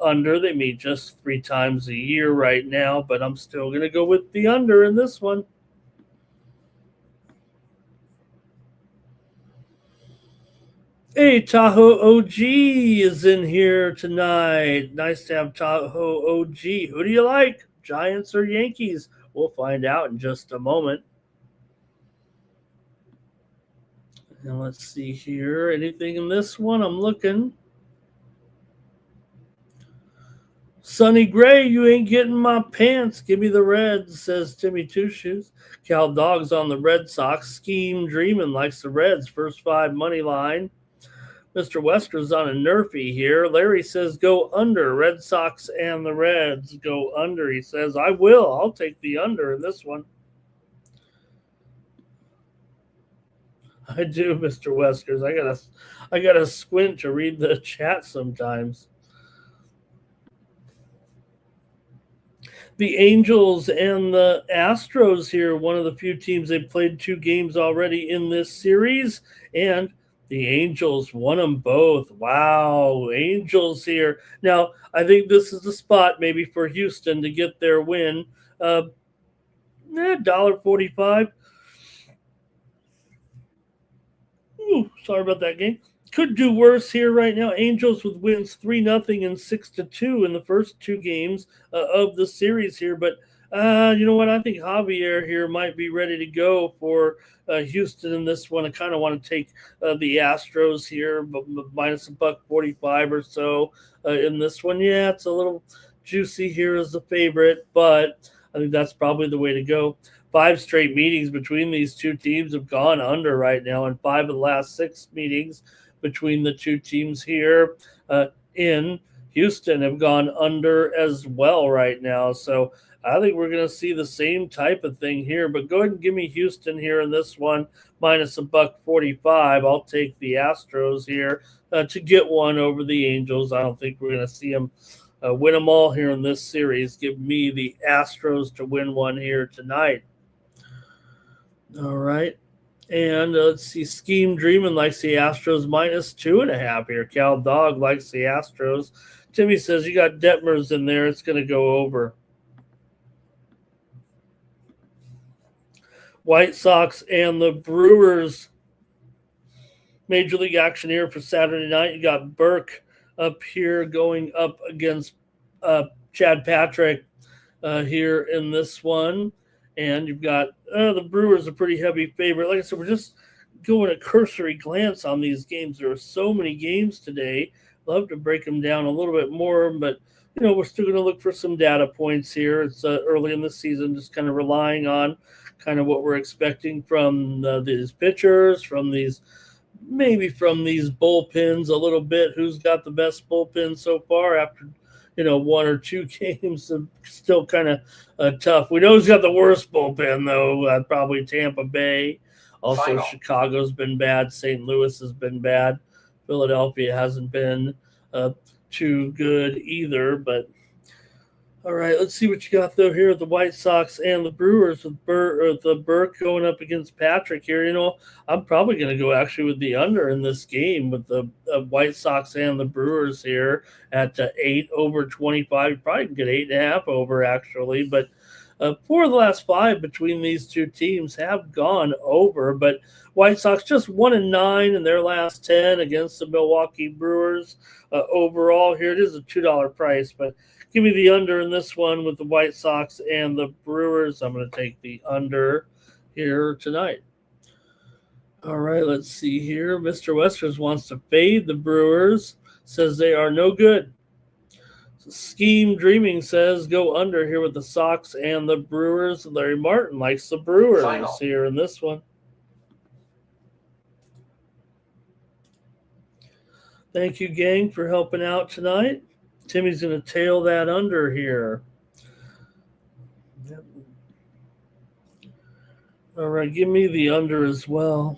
under. They meet just 3 times a year right now, but I'm still going to go with the under in this one. Hey, Tahoe OG is in here tonight. Nice to have Tahoe OG. Who do you like, Giants or Yankees? We'll find out in just a moment. And let's see here. Anything in this one? I'm looking. Sonny Gray, you ain't getting my pants. Give me the Reds, says Timmy Two Shoes. Cal Dog's on the Red Sox. Scheme Dreamin' likes the Reds. First 5 money line. Mr. Wesker's on a Nerfy here. Larry says go under. Red Sox and the Reds go under. He says, I will. I'll take the under in this one. I do, Mr. Weskers. I gotta squint to read the chat sometimes. The Angels and the Astros here, one of the few teams they've played 2 games already in this series, and the Angels won them both. Wow, Angels here. Now, I think this is the spot maybe for Houston to get their win. $1.45. Ooh, sorry about that game. Could do worse here right now. Angels with wins 3-0 and 6-2 in the first two games of the series here. But you know what? I think Javier here might be ready to go for Houston in this one. I kind of want to take the Astros here, but minus $1.45 or so in this one. Yeah, it's a little juicy here as the favorite, but I think that's probably the way to go. 5 straight meetings between these two teams have gone under right now, and 5 of the last 6 meetings between the two teams here in Houston have gone under as well right now. So I think we're going to see the same type of thing here. But go ahead and give me Houston here in this one, minus $1.45. I'll take the Astros here to get one over the Angels. I don't think we're going to see them win them all here in this series. Give me the Astros to win one here tonight. All right. And let's see. Scheme Dreaming likes the Astros minus 2.5 here. Cal Dog likes the Astros. Timmy says you got Detmers in there. It's going to go over. White Sox and the Brewers. Major League action here for Saturday night. You got Burke up here going up against Chad Patrick here in this one. And you've got the Brewers a pretty heavy favorite. Like I said, we're just going a cursory glance on these games. There are so many games today. Love to break them down a little bit more, but we're still going to look for some data points here. It's early in the season, just kind of relying on kind of what we're expecting from these pitchers, from these bullpens a little bit. Who's got the best bullpen so far after 1 or 2 games? Still kind of tough. We know who's got the worst bullpen, though. Probably Tampa Bay. Also, Chicago's been bad. St. Louis has been bad. Philadelphia hasn't been too good either. But all right, let's see what you got, though, here with the White Sox and the Brewers with the Burke going up against Patrick here. I'm probably going to go actually with the under in this game with the White Sox and the Brewers here at 8 over 25. You probably can get 8.5 over, actually. But 4 of the last 5 between these two teams have gone over. But White Sox just 1-9 in their last 10 against the Milwaukee Brewers. Overall, here it is a $2 price, but give me the under in this one with the White Sox and the Brewers. I'm going to take the under here tonight. All right, let's see here. Mr. Westers wants to fade the Brewers, says they are no good. Scheme Dreaming says go under here with the Sox and the Brewers. Larry Martin likes the Brewers here in this one. Thank you, gang, for helping out tonight. Timmy's going to tail that under here. Yep. All right, give me the under as well.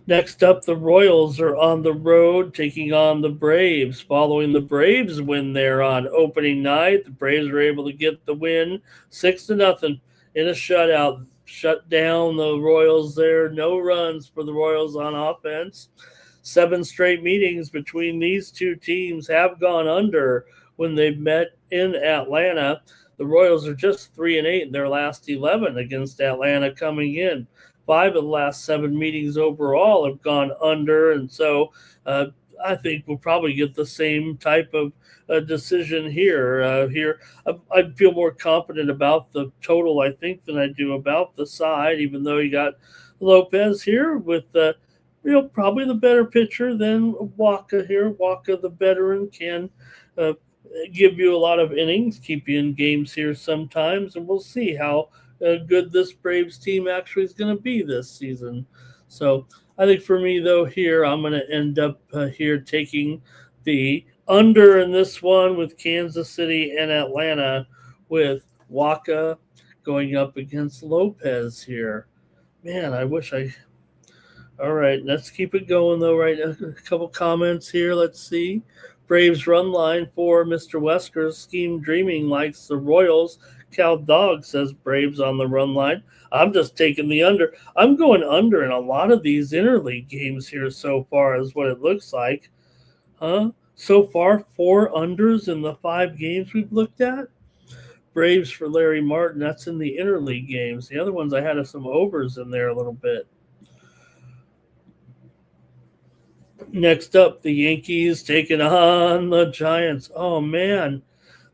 Next up, the Royals are on the road taking on the Braves. Following the Braves win there on opening night, the Braves were able to get the win 6-0 in a shutout. Shut down the Royals there. No runs for the Royals on offense. 7 straight meetings between these two teams have gone under when they've met in Atlanta. The Royals are just 3-8 in their last 11 against Atlanta coming in. 5 of the last 7 meetings overall have gone under, and so I think we'll probably get the same type of decision here. I feel more confident about the total, I think, than I do about the side, even though you got Lopez here with probably the better pitcher than Waka here. Waka, the veteran, can give you a lot of innings, keep you in games here sometimes, and we'll see how good this Braves team actually is going to be this season. So I think for me, though, here I'm going to end up here taking the under in this one with Kansas City and Atlanta, with Waka going up against Lopez here. Man, I wish I... All right, let's keep it going, though, right now. A couple comments here. Let's see. Braves run line for Mr. Wesker's Scheme Dreaming likes the Royals. Cal Dog says Braves on the run line. I'm just taking the under. I'm going under in a lot of these interleague games here so far is what it looks like. So far, 4 unders in the 5 games we've looked at. Braves for Larry Martin. That's in the interleague games. The other ones I had some overs in there a little bit. Next up, the Yankees taking on the Giants. Oh, man.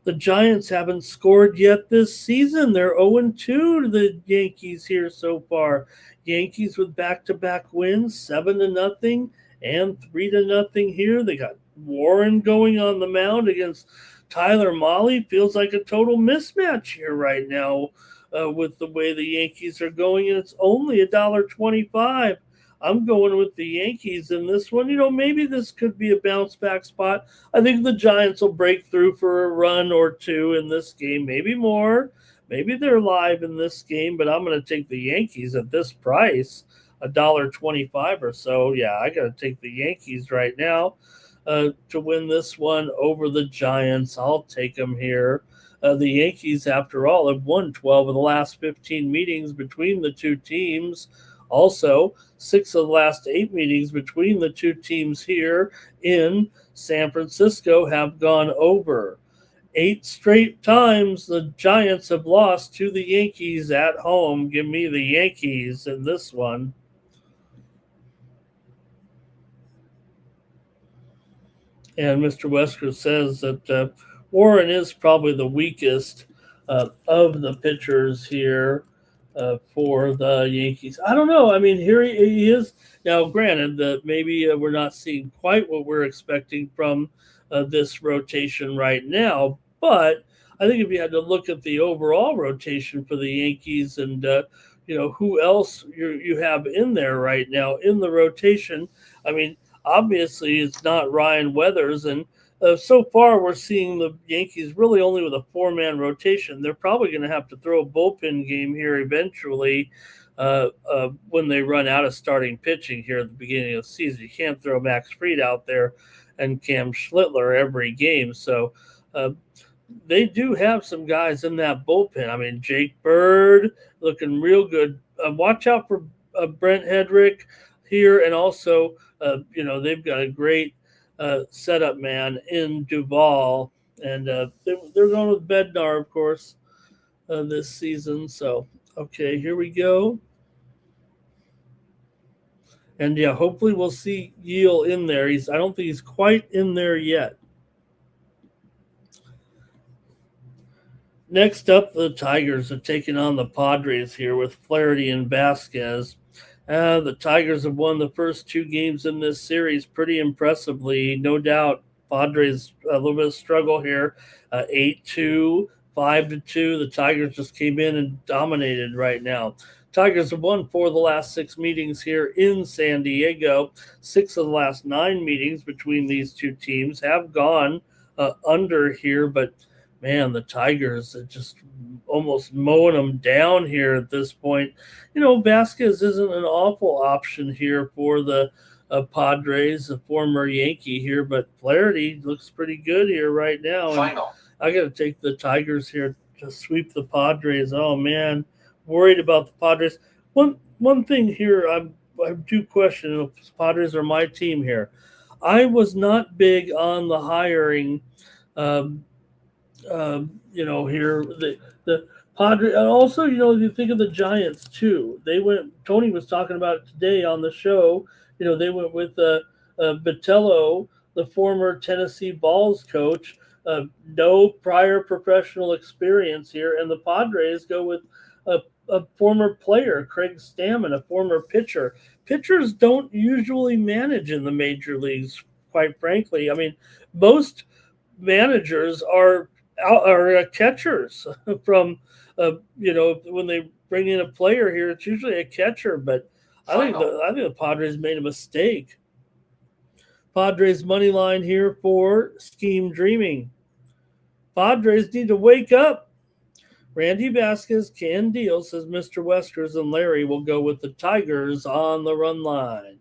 The Giants haven't scored yet this season. They're 0-2 to the Yankees here so far. Yankees with back-to-back wins, 7-0 and 3-0 here. They got Warren going on the mound against Tyler Mahle. Feels like a total mismatch here right now with the way the Yankees are going, and it's only $1.25. I'm going with the Yankees in this one. Maybe this could be a bounce back spot. I think the Giants will break through for a run or two in this game, maybe more. Maybe they're live in this game, but I'm going to take the Yankees at this price, $1.25 or so. Yeah, I got to take the Yankees right now to win this one over the Giants. I'll take them here. The Yankees, after all, have won 12 of the last 15 meetings between the two teams. Also, 6 of the last 8 meetings between the two teams here in San Francisco have gone over. 8 straight times the Giants have lost to the Yankees at home. Give me the Yankees in this one. And Mr. Wesker says that Warren is probably the weakest of the pitchers here for the Yankees. I don't know. I mean, here he is. Now, granted, that maybe we're not seeing quite what we're expecting from this rotation right now, but I think if you had to look at the overall rotation for the Yankees and, who else you have in there right now in the rotation, I mean, obviously it's not Ryan Weathers, and so far we're seeing the Yankees really only with a 4-man rotation. They're probably going to have to throw a bullpen game here eventually when they run out of starting pitching here at the beginning of the season. You can't throw Max Fried out there and Cam Schlittler every game. So they do have some guys in that bullpen. I mean, Jake Bird looking real good. Watch out for Brent Hedrick here, and also, they've got a great setup man in Duvall, and they're going with Bednar, of course, this season. So, okay, here we go. And yeah, hopefully we'll see Yeel in there. I don't think he's quite in there yet. Next up, the Tigers are taking on the Padres here with Flaherty and Vasquez. The Tigers have won the first 2 games in this series pretty impressively, no doubt. Padres a little bit of struggle here, 8-2, 5-2. The Tigers just came in and dominated right now. Tigers have won 4 of the last 6 meetings here in San Diego. 6 of the last 9 meetings between these two teams have gone under here, but man, the Tigers are just almost mowing them down here at this point. Vasquez isn't an awful option here for the Padres, a former Yankee here, but Flaherty looks pretty good here right now. Final. I got to take the Tigers here to sweep the Padres. Oh, man, worried about the Padres. One thing here I do question if the Padres are my team here. I was not big on the hiring here the Padres, and also, you think of the Giants too. Tony was talking about it today on the show. They went with Vitello, the former Tennessee Balls coach, no prior professional experience here, and the Padres go with a former player, Craig Stammen, a former pitcher. Pitchers don't usually manage in the major leagues, quite frankly. I mean, most managers are catchers from when they bring in a player here, it's usually a catcher, but I think the Padres made a mistake. Padres money line here for Scheme Dreaming. Padres need to wake up. Randy Vasquez can deal, says Mr. Weskers, and Larry will go with the Tigers on the run line.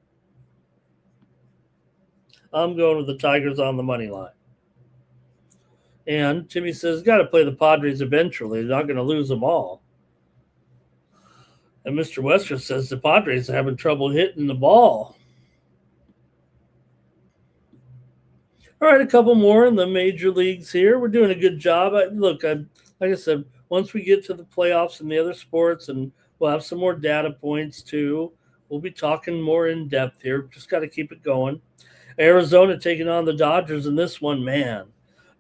I'm going with the Tigers on the money line. And Timmy says, got to play the Padres eventually. They're not going to lose them all. And Mr. Wesker says the Padres are having trouble hitting the ball. All right, a couple more in the major leagues here. We're doing a good job. Like I said, once we get to the playoffs and the other sports, and we'll have some more data points too. We'll be talking more in depth here. Just got to keep it going. Arizona taking on the Dodgers in this one, man.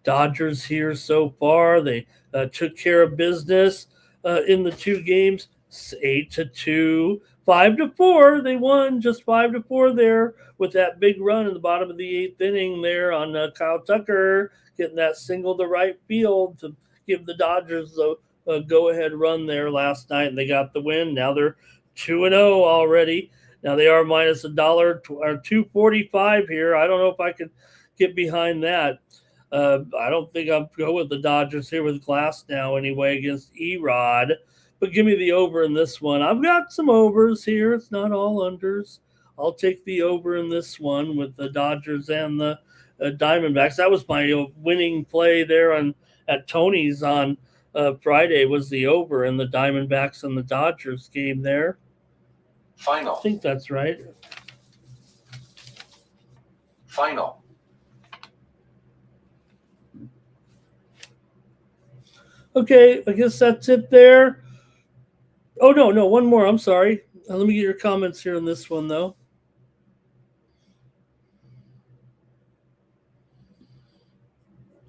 Dodgers here so far. They took care of business in the two games, 8-2, 5-4. They won just 5-4 there with that big run in the bottom of the eighth inning there on Kyle Tucker getting that single to right field to give the Dodgers a go-ahead run there last night, and they got the win. Now they're 2-0 already. Now they are minus $1 or 245 here. I don't know if I could get behind that. I don't think I'll go with the Dodgers here with Glass now anyway against Erod. But give me the over in this one. I've got some overs here. It's not all unders. I'll take the over in this one with the Dodgers and the Diamondbacks. That was my winning play there at Tony's on Friday, was the over in the Diamondbacks and the Dodgers game there. Final. I think that's right. Final. Okay, I guess that's it there. Oh, no, one more. I'm sorry. Let me get your comments here on this one, though.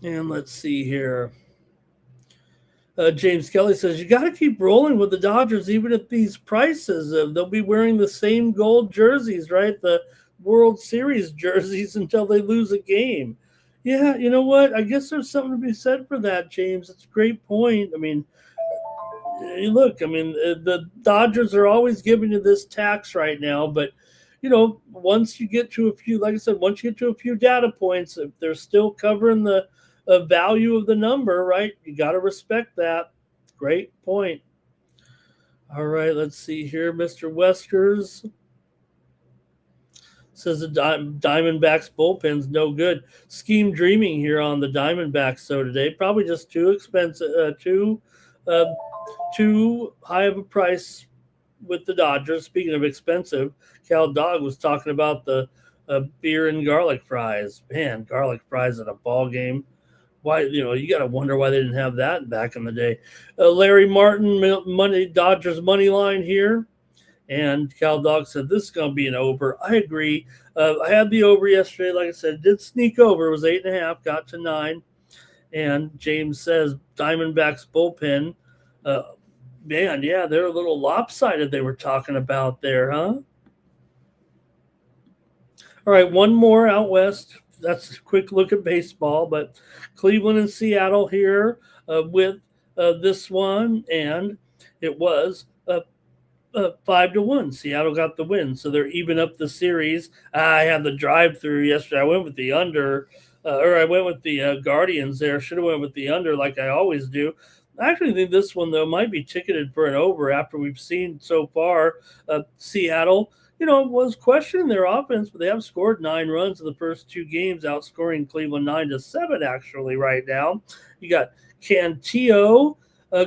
And let's see here. James Kelly says, you got to keep rolling with the Dodgers, even at these prices. They'll be wearing the same gold jerseys, right? The World Series jerseys until they lose a game. Yeah, you know what? I guess there's something to be said for that, James. It's a great point. I mean, look, the Dodgers are always giving you this tax right now, but, once you get to a few, like I said, once you get to a few data points, if they're still covering the value of the number, right? You got to respect that. Great point. All right, let's see here. Mr. Westers says the Diamondbacks bullpen's no good. Scheme dreaming here on the Diamondbacks. So today, probably just too expensive, too high of a price with the Dodgers. Speaking of expensive, Cal Dog was talking about the beer and garlic fries. Man, garlic fries at a ball game. Why, you got to wonder why they didn't have that back in the day. Larry Martin, Dodgers money line here. And Cal Dog said, this is going to be an over. I agree. I had the over yesterday. Like I said, it did sneak over. It was 8.5, got to 9. And James says, Diamondbacks bullpen. Man, yeah, they're a little lopsided they were talking about there, huh? All right, one more out west. That's a quick look at baseball, but Cleveland and Seattle here with this one, and it was 5-1. Seattle got the win, so they're even up the series. I had the drive-through yesterday. I went with the under, or I went with the Guardians there. Should have went with the under like I always do. I actually think this one, though, might be ticketed for an over after we've seen so far Seattle – was questioning their offense, but they have scored 9 runs in the first 2 games, outscoring Cleveland 9-7 actually right now. You got Cantillo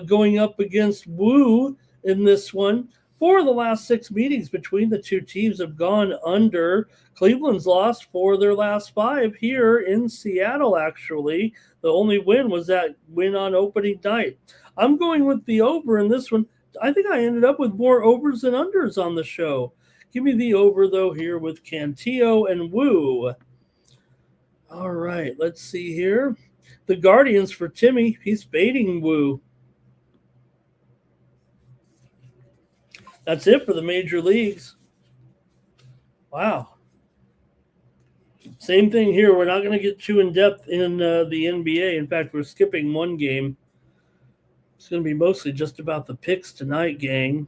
going up against Wu in this one. 4 of the last 6 meetings between the two teams have gone under. Cleveland's lost 4 of their last 5 here in Seattle, actually. The only win was that win on opening night. I'm going with the over in this one. I think I ended up with more overs than unders on the show. Give me the over, though, here with Cantillo and Wu. All right, let's see here. The Guardians for Timmy. He's baiting Wu. That's it for the major leagues. Wow. Same thing here. We're not going to get too in-depth in the NBA. In fact, we're skipping one game. It's going to be mostly just about the picks tonight, gang.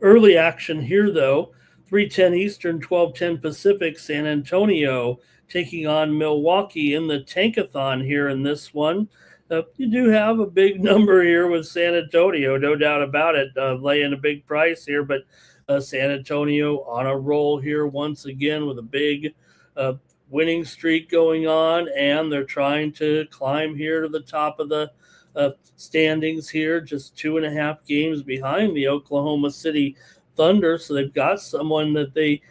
Early action here, though. 3:10 Eastern, 12:10 Pacific. San Antonio taking on Milwaukee in the Tankathon here in this one. You do have a big number here with San Antonio, no doubt about it, laying a big price here. But San Antonio on a roll here once again with a big winning streak going on, and they're trying to climb here to the top of the standings here, just 2.5 games behind the Oklahoma City Thunder. So they've got someone that they,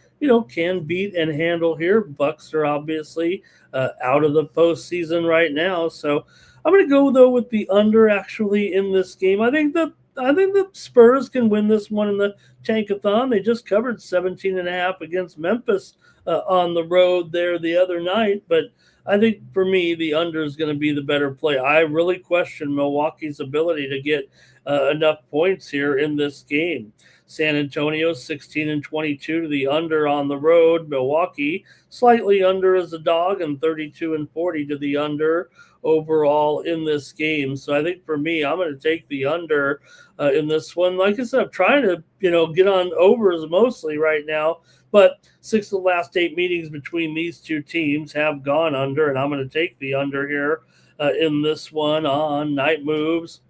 can beat and handle here. Bucks are obviously out of the postseason right now. So I'm going to go though with the under actually in this game. I think the Spurs can win this one in the Tankathon. They just covered 17.5 against Memphis on the road there the other night, but I think for me the under is going to be the better play. I really question Milwaukee's ability to get enough points here in this game. San Antonio 16-22 to the under on the road. Milwaukee slightly under as a dog, and 32-40 to the under overall in this game. So I think for me, I'm going to take the under in this one. Like I said, I'm trying to get on overs mostly right now, but 6 of the last 8 meetings between these two teams have gone under, and I'm going to take the under here in this one on Night Moves.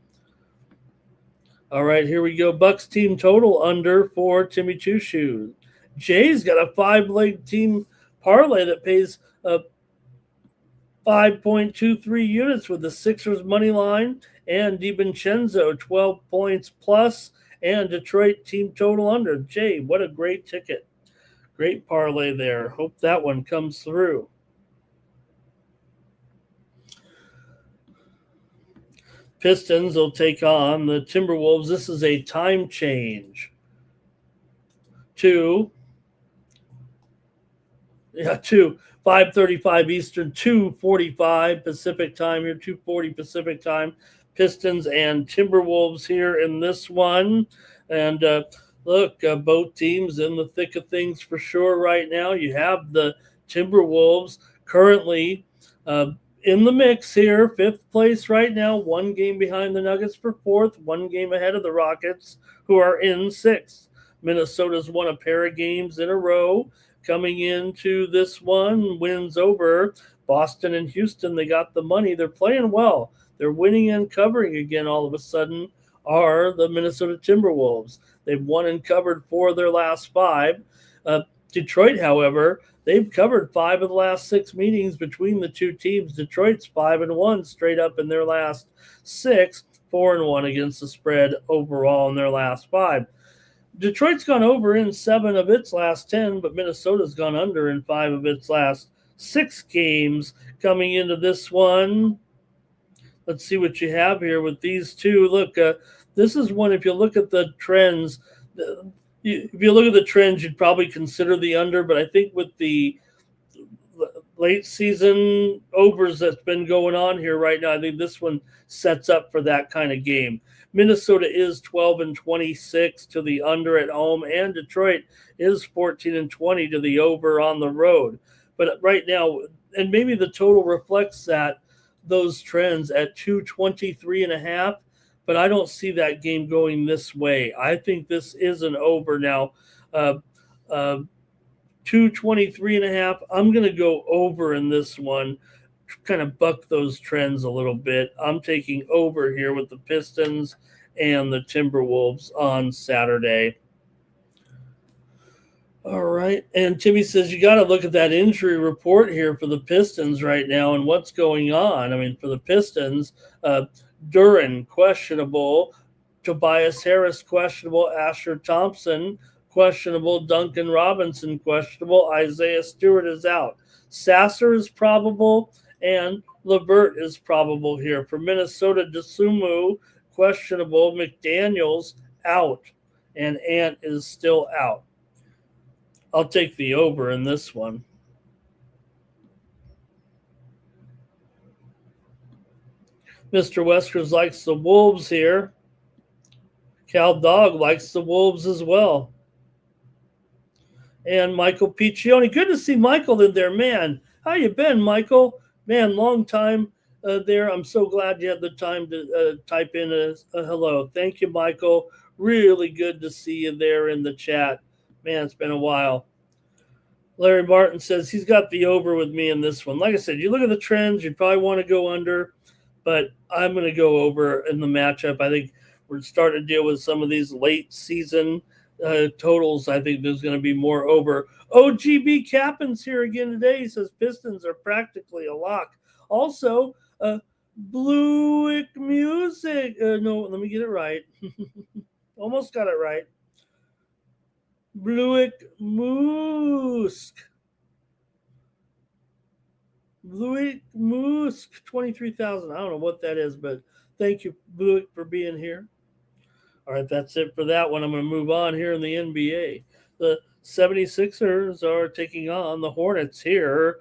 All right, here we go. Bucks team total under for Timmy Two Shoes. Jay's got a 5-leg team parlay that pays 5.23 units with the Sixers money line and DiVincenzo 12 points plus and Detroit team total under. Jay, what a great ticket. Great parlay there. Hope that one comes through. Pistons will take on the Timberwolves. This is a time change to 5:35 Eastern, 2:45 Pacific time here, 2:40 Pacific time. Pistons and Timberwolves here in this one. And look, both teams in the thick of things for sure right now. You have the Timberwolves currently in the mix here, 5th place right now, 1 game behind the Nuggets for 4th, 1 game ahead of the Rockets, who are in 6th. Minnesota's won a pair of games in a row. Coming into this one, wins over Boston and Houston. They got the money. They're playing well. They're winning and covering again all of a sudden are the Minnesota Timberwolves. They've won and covered 4 of their last 5. Detroit, however, they've covered 5 of the last 6 meetings between the two teams. Detroit's 5-1 straight up in their last 6, 4-1 against the spread overall in their last 5. Detroit's gone over in 7 of its last 10, but Minnesota's gone under in 5 of its last 6 games. Coming into this one, let's see what you have here with these two. Look, this is one, if you look at the trends, you'd probably consider the under, but I think with the late season overs that's been going on here right now, I think this one sets up for that kind of game. Minnesota is 12-26 to the under at home, and Detroit is 14-20 to the over on the road. But right now, and maybe the total reflects those trends at 223.5, but I don't see that game going this way. I think this is an over now. 223.5. I'm going to go over in this one, kind of buck those trends a little bit. I'm taking over here with the Pistons and the Timberwolves on Saturday. All right. And Timmy says you got to look at that injury report here for the Pistons right now and what's going on. I mean, for the Pistons, Duran, questionable. Tobias Harris, questionable. Asher Thompson, questionable. Duncan Robinson, questionable. Isaiah Stewart is out. Sasser is probable, and Levert is probable here. For Minnesota, DeSumo, questionable. McDaniels, out. And Ant is still out. I'll take the over in this one. Mr. Weskers likes the Wolves here. Cal Dog likes the Wolves as well. And Michael Piccioni. Good to see Michael in there, man. How you been, Michael? Man, long time there. I'm so glad you had the time to type in a hello. Thank you, Michael. Really good to see you there in the chat. Man, it's been a while. Larry Martin says he's got the over with me in this one. Like I said, you look at the trends, you probably want to go under, but I'm going to go over in the matchup. I think we're starting to deal with some of these late season totals. I think there's going to be more over. OGB Cappins here again today. He says Pistons are practically a lock. Also, Bluick Music. No, let me get it right. Almost got it right. Bluick Louis Musk, 23,000. I don't know what that is, but thank you, Louis, for being here. All right, that's it for that one. I'm going to move on here in the NBA. The 76ers are taking on the Hornets here.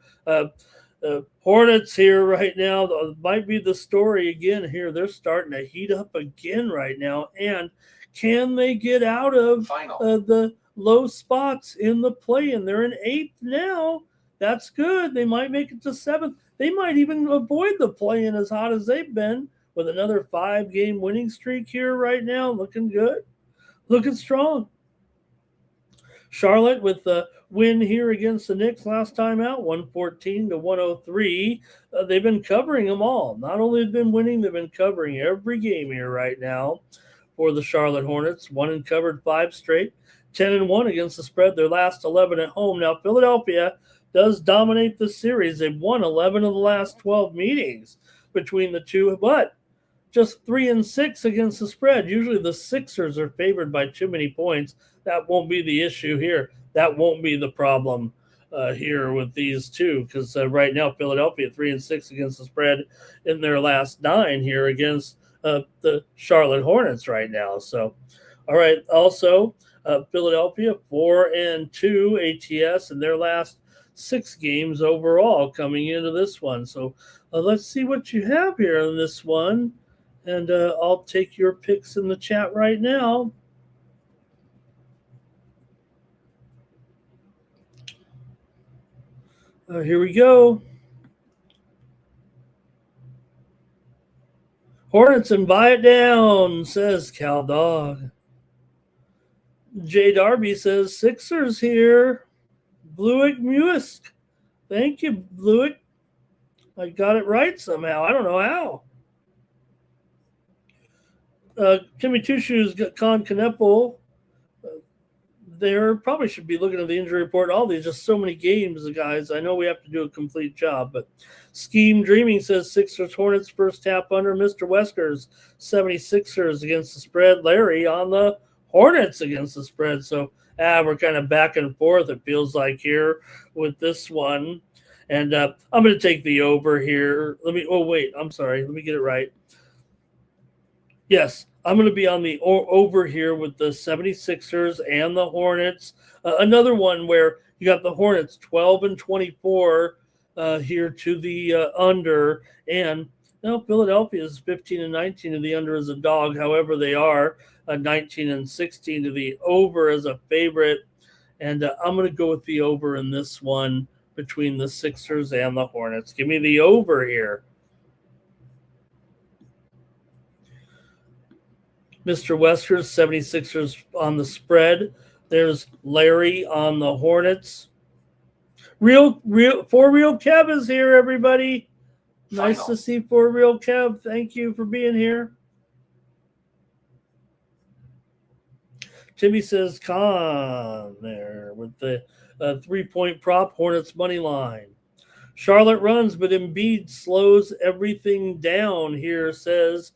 Hornets here right now might be the story again here. They're starting to heat up again right now. And can they get out of the low spots in the play-in? They're in 8th now. That's good. They might make it to 7th. They might even avoid the play-in as hot as they've been with another 5-game winning streak here right now. Looking good. Looking strong. Charlotte with the win here against the Knicks last time out, 114-103. They've been covering them all. Not only have been winning, they've been covering every game here right now for the Charlotte Hornets. Won and covered 5 straight, 10-1 against the spread. Their last 11 at home. Now Philadelphia does dominate the series. They've won 11 of the last 12 meetings between the two, but just 3-6 against the spread. Usually the Sixers are favored by too many points. That won't be the issue here. That won't be the problem here with these two, because right now Philadelphia 3-6 against the spread in their last 9 here against the Charlotte Hornets right now. So, all right. Also, Philadelphia 4-2 ATS in their last 6 games overall coming into this one. So let's see what you have here in this one. And I'll take your picks in the chat right now. Here we go. Hornets and buy it down, says Cal Dog. Jay Darby says Sixers here. Bluick Muisk. Thank you, Bluick. I got it right somehow. I don't know how. Timmy Two Shoes got Con Canepo. There probably should be looking at the injury report. All these, just so many games, guys. I know we have to do a complete job, but Scheme Dreaming says Sixers Hornets first half under. Mr. Weskers 76ers against the spread. Larry on the Hornets against the spread. So we're kind of back and forth, it feels like, here with this one. And I'm going to take the over here. Let me get it right. Yes, I'm going to be on the over here with the 76ers and the Hornets. Another one where you got the Hornets 12-24 here to the under. And Philadelphia is 15-19 to the under as a dog. However, they are 19-16 to the over as a favorite. And I'm going to go with the over in this one between the Sixers and the Hornets. Give me the over here. Mr. Weskers, 76ers on the spread. There's Larry on the Hornets. For Real Kev is here, everybody. Nice to see For Real Kev. Thank you for being here. Timmy says Con there with the 3-point prop, Hornets money line. Charlotte runs, but Embiid slows everything down here, says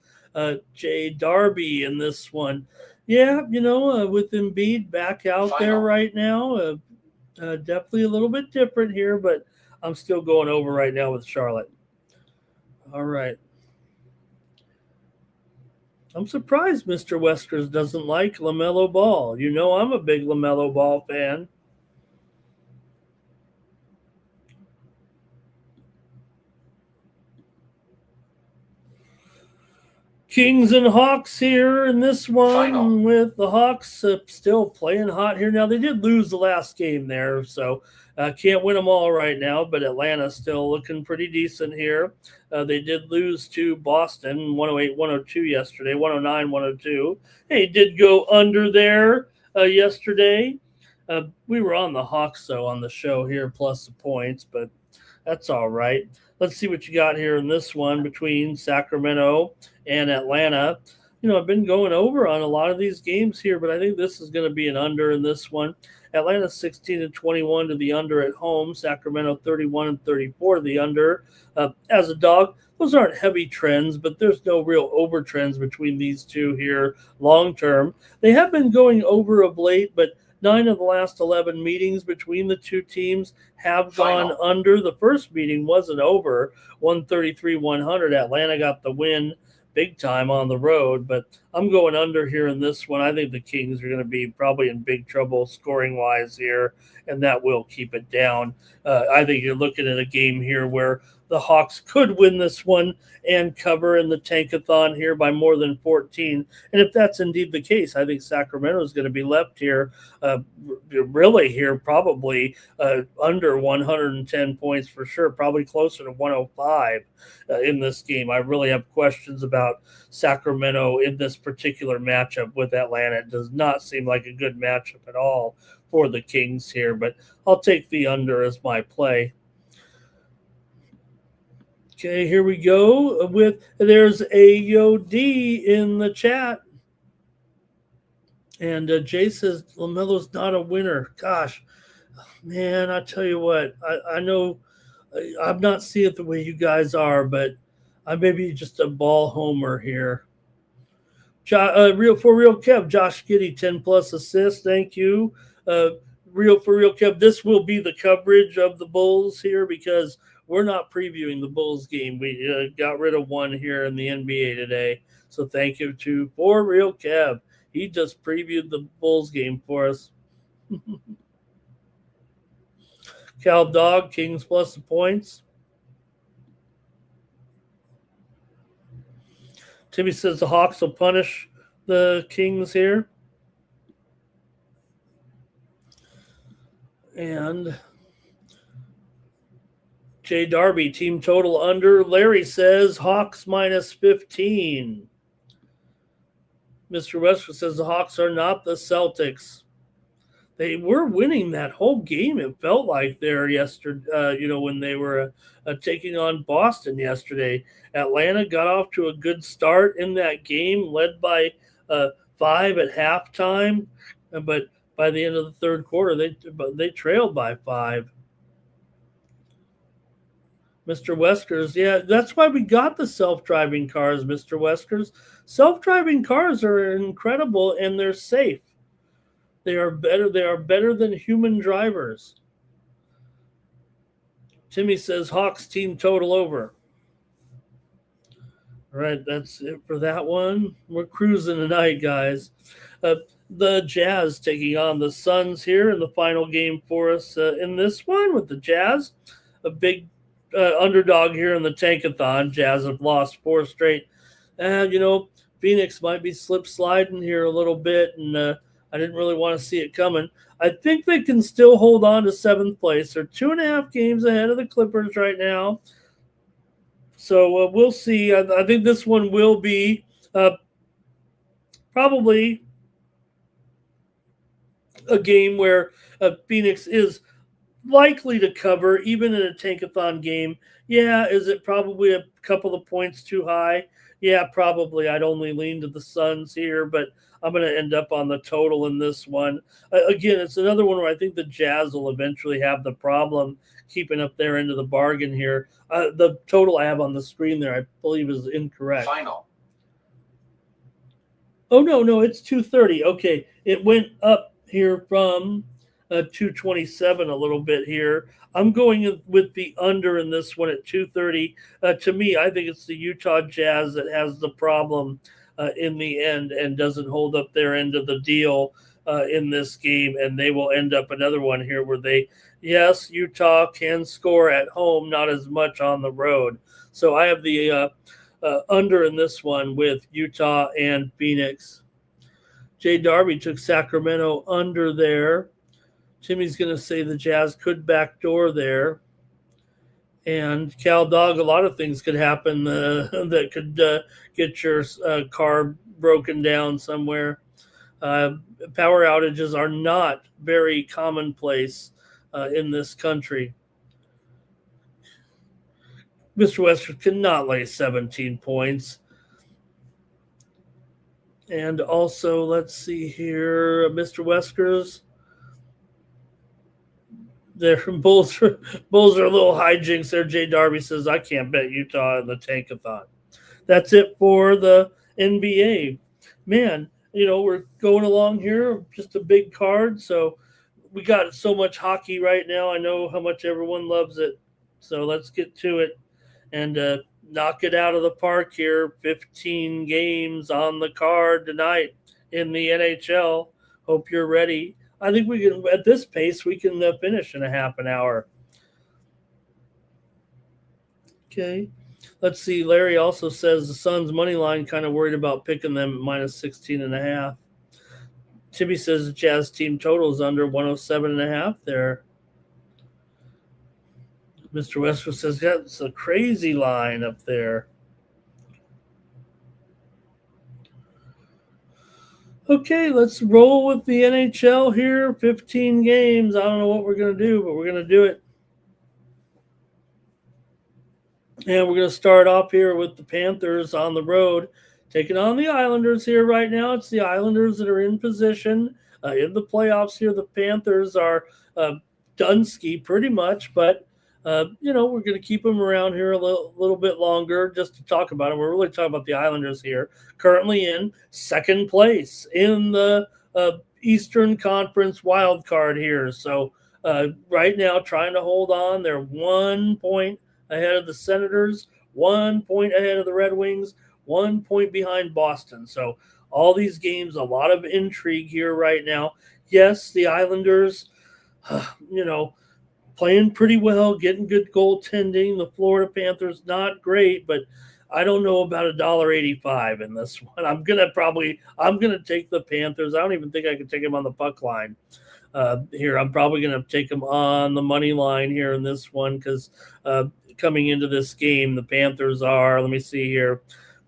Jay Darby in this one. Yeah, with Embiid back out there right now, definitely a little bit different here, but I'm still going over right now with Charlotte. All right. I'm surprised Mr. Weskers doesn't like LaMelo Ball. I'm a big LaMelo Ball fan. Kings and Hawks here in this one with the Hawks still playing hot here. Now, they did lose the last game there, so can't win them all right now, but Atlanta's still looking pretty decent here. They did lose to Boston 108-102 yesterday, 109-102. Hey, did go under there yesterday. We were on the Hawks, though, on the show here, plus the points, but that's all right. Let's see what you got here in this one between Sacramento and Atlanta. I've been going over on a lot of these games here, but I think this is going to be an under in this one. Atlanta 16-21 to the under at home. Sacramento 31-34 to the under. As a dog, those aren't heavy trends, but there's no real over trends between these two here long term. They have been going over of late, but 9 of the last 11 meetings between the two teams have gone Final. under. The first meeting wasn't over, 133-100. Atlanta got the win big time on the road, but I'm going under here in this one. I think the Kings are going to be probably in big trouble scoring-wise here, and that will keep it down. I think you're looking at a game here where the Hawks could win this one and cover in the Tankathon here by more than 14. And if that's indeed the case, I think Sacramento is going to be left here, really here, probably under 110 points for sure, probably closer to 105 in this game. I really have questions about Sacramento in this particular matchup with Atlanta. It does not seem like a good matchup at all for the Kings here, but I'll take the under as my play. Okay, here we go with there's AOD in the chat. And Jay says LaMelo's not a winner. Gosh, man, I tell you what, I know I'm not seeing it the way you guys are, but I may be just a ball homer here. Real Kev, Josh Giddey, 10+ assists. Thank you. Real Kev, this will be the coverage of the Bulls here because we're not previewing the Bulls game. We got rid of one here in the NBA today. So thank you to For Real Kev. He just previewed the Bulls game for us. Cal Dog, Kings plus the points. Timmy says the Hawks will punish the Kings here. And Jay Darby, team total under. Larry says Hawks minus 15. Mr. Westwood says the Hawks are not the Celtics. They were winning that whole game, it felt like there yesterday, when they were taking on Boston yesterday. Atlanta got off to a good start in that game, led by 5 at halftime. But by the end of the third quarter, they trailed by 5. Mr. Weskers, yeah, that's why we got the self-driving cars, Mr. Weskers. Self-driving cars are incredible and they're safe. They are better than human drivers. Timmy says Hawks team total over. All right, that's it for that one. We're cruising tonight, guys. The Jazz taking on the Suns here in the final game for us in this one with the Jazz. A big underdog here in the Tankathon. Jazz have lost 4 straight. Phoenix might be sliding here a little bit, and I didn't really want to see it coming. I think they can still hold on to 7th place. They're 2.5 games ahead of the Clippers right now. So we'll see. I think this one will be probably a game where Phoenix is likely to cover, even in a Tankathon game. Yeah, is it probably a couple of points too high? Yeah, probably. I'd only lean to the Suns here, but I'm going to end up on the total in this one. Again, it's another one where I think the Jazz will eventually have the problem keeping up their end of the bargain here. The total I have on the screen there, I believe, is incorrect. Final. Oh, no, it's 230. Okay, it went up here from 227 a little bit here. I'm going with the under in this one at 230. To me, I think it's the Utah Jazz that has the problem in the end and doesn't hold up their end of the deal in this game, and they will end up another one here where Utah can score at home, not as much on the road. So I have the under in this one with Utah and Phoenix. Jay Darby took Sacramento under there. Timmy's going to say the Jazz could backdoor there. And Cal Dog, a lot of things could happen that could get your car broken down somewhere. Power outages are not very commonplace in this country. Mr. Western cannot lay 17 points. And also, let's see here, Mr. Weskers. Their Bulls are a little hijinks there. Jay Darby says, I can't bet Utah in the Tankathon. That's it for the NBA. Man, we're going along here, just a big card. So we got so much hockey right now. I know how much everyone loves it. So let's get to it and knock it out of the park here. 15 games on the card tonight in the NHL. Hope you're ready. I think we can, at this pace, we can finish in a half an hour. Okay. Let's see. Larry also says the Suns money line kind of worried about picking them at minus 16.5. Timmy says the Jazz team total is under 107.5 there. Mr. Westwood says that's a crazy line up there. Okay, let's roll with the NHL here. 15 games. I don't know what we're going to do, but we're going to do it. And we're going to start off here with the Panthers on the road, taking on the Islanders here right now. It's the Islanders that are in position in the playoffs here. The Panthers are Dunsky pretty much, but we're going to keep them around here a little bit longer just to talk about them. We're really talking about the Islanders here, currently in second place in the Eastern Conference wild card here. So right now, trying to hold on. They're 1 point ahead of the Senators, 1 point ahead of the Red Wings, 1 point behind Boston. So all these games, a lot of intrigue here right now. Yes, the Islanders, playing pretty well, getting good goaltending. The Florida Panthers, not great, but I don't know about $1.85 in this one. I'm gonna take the Panthers. I don't even think I can take them on the puck line here. I'm probably gonna take them on the money line here in this one because coming into this game, the Panthers are, let me see here,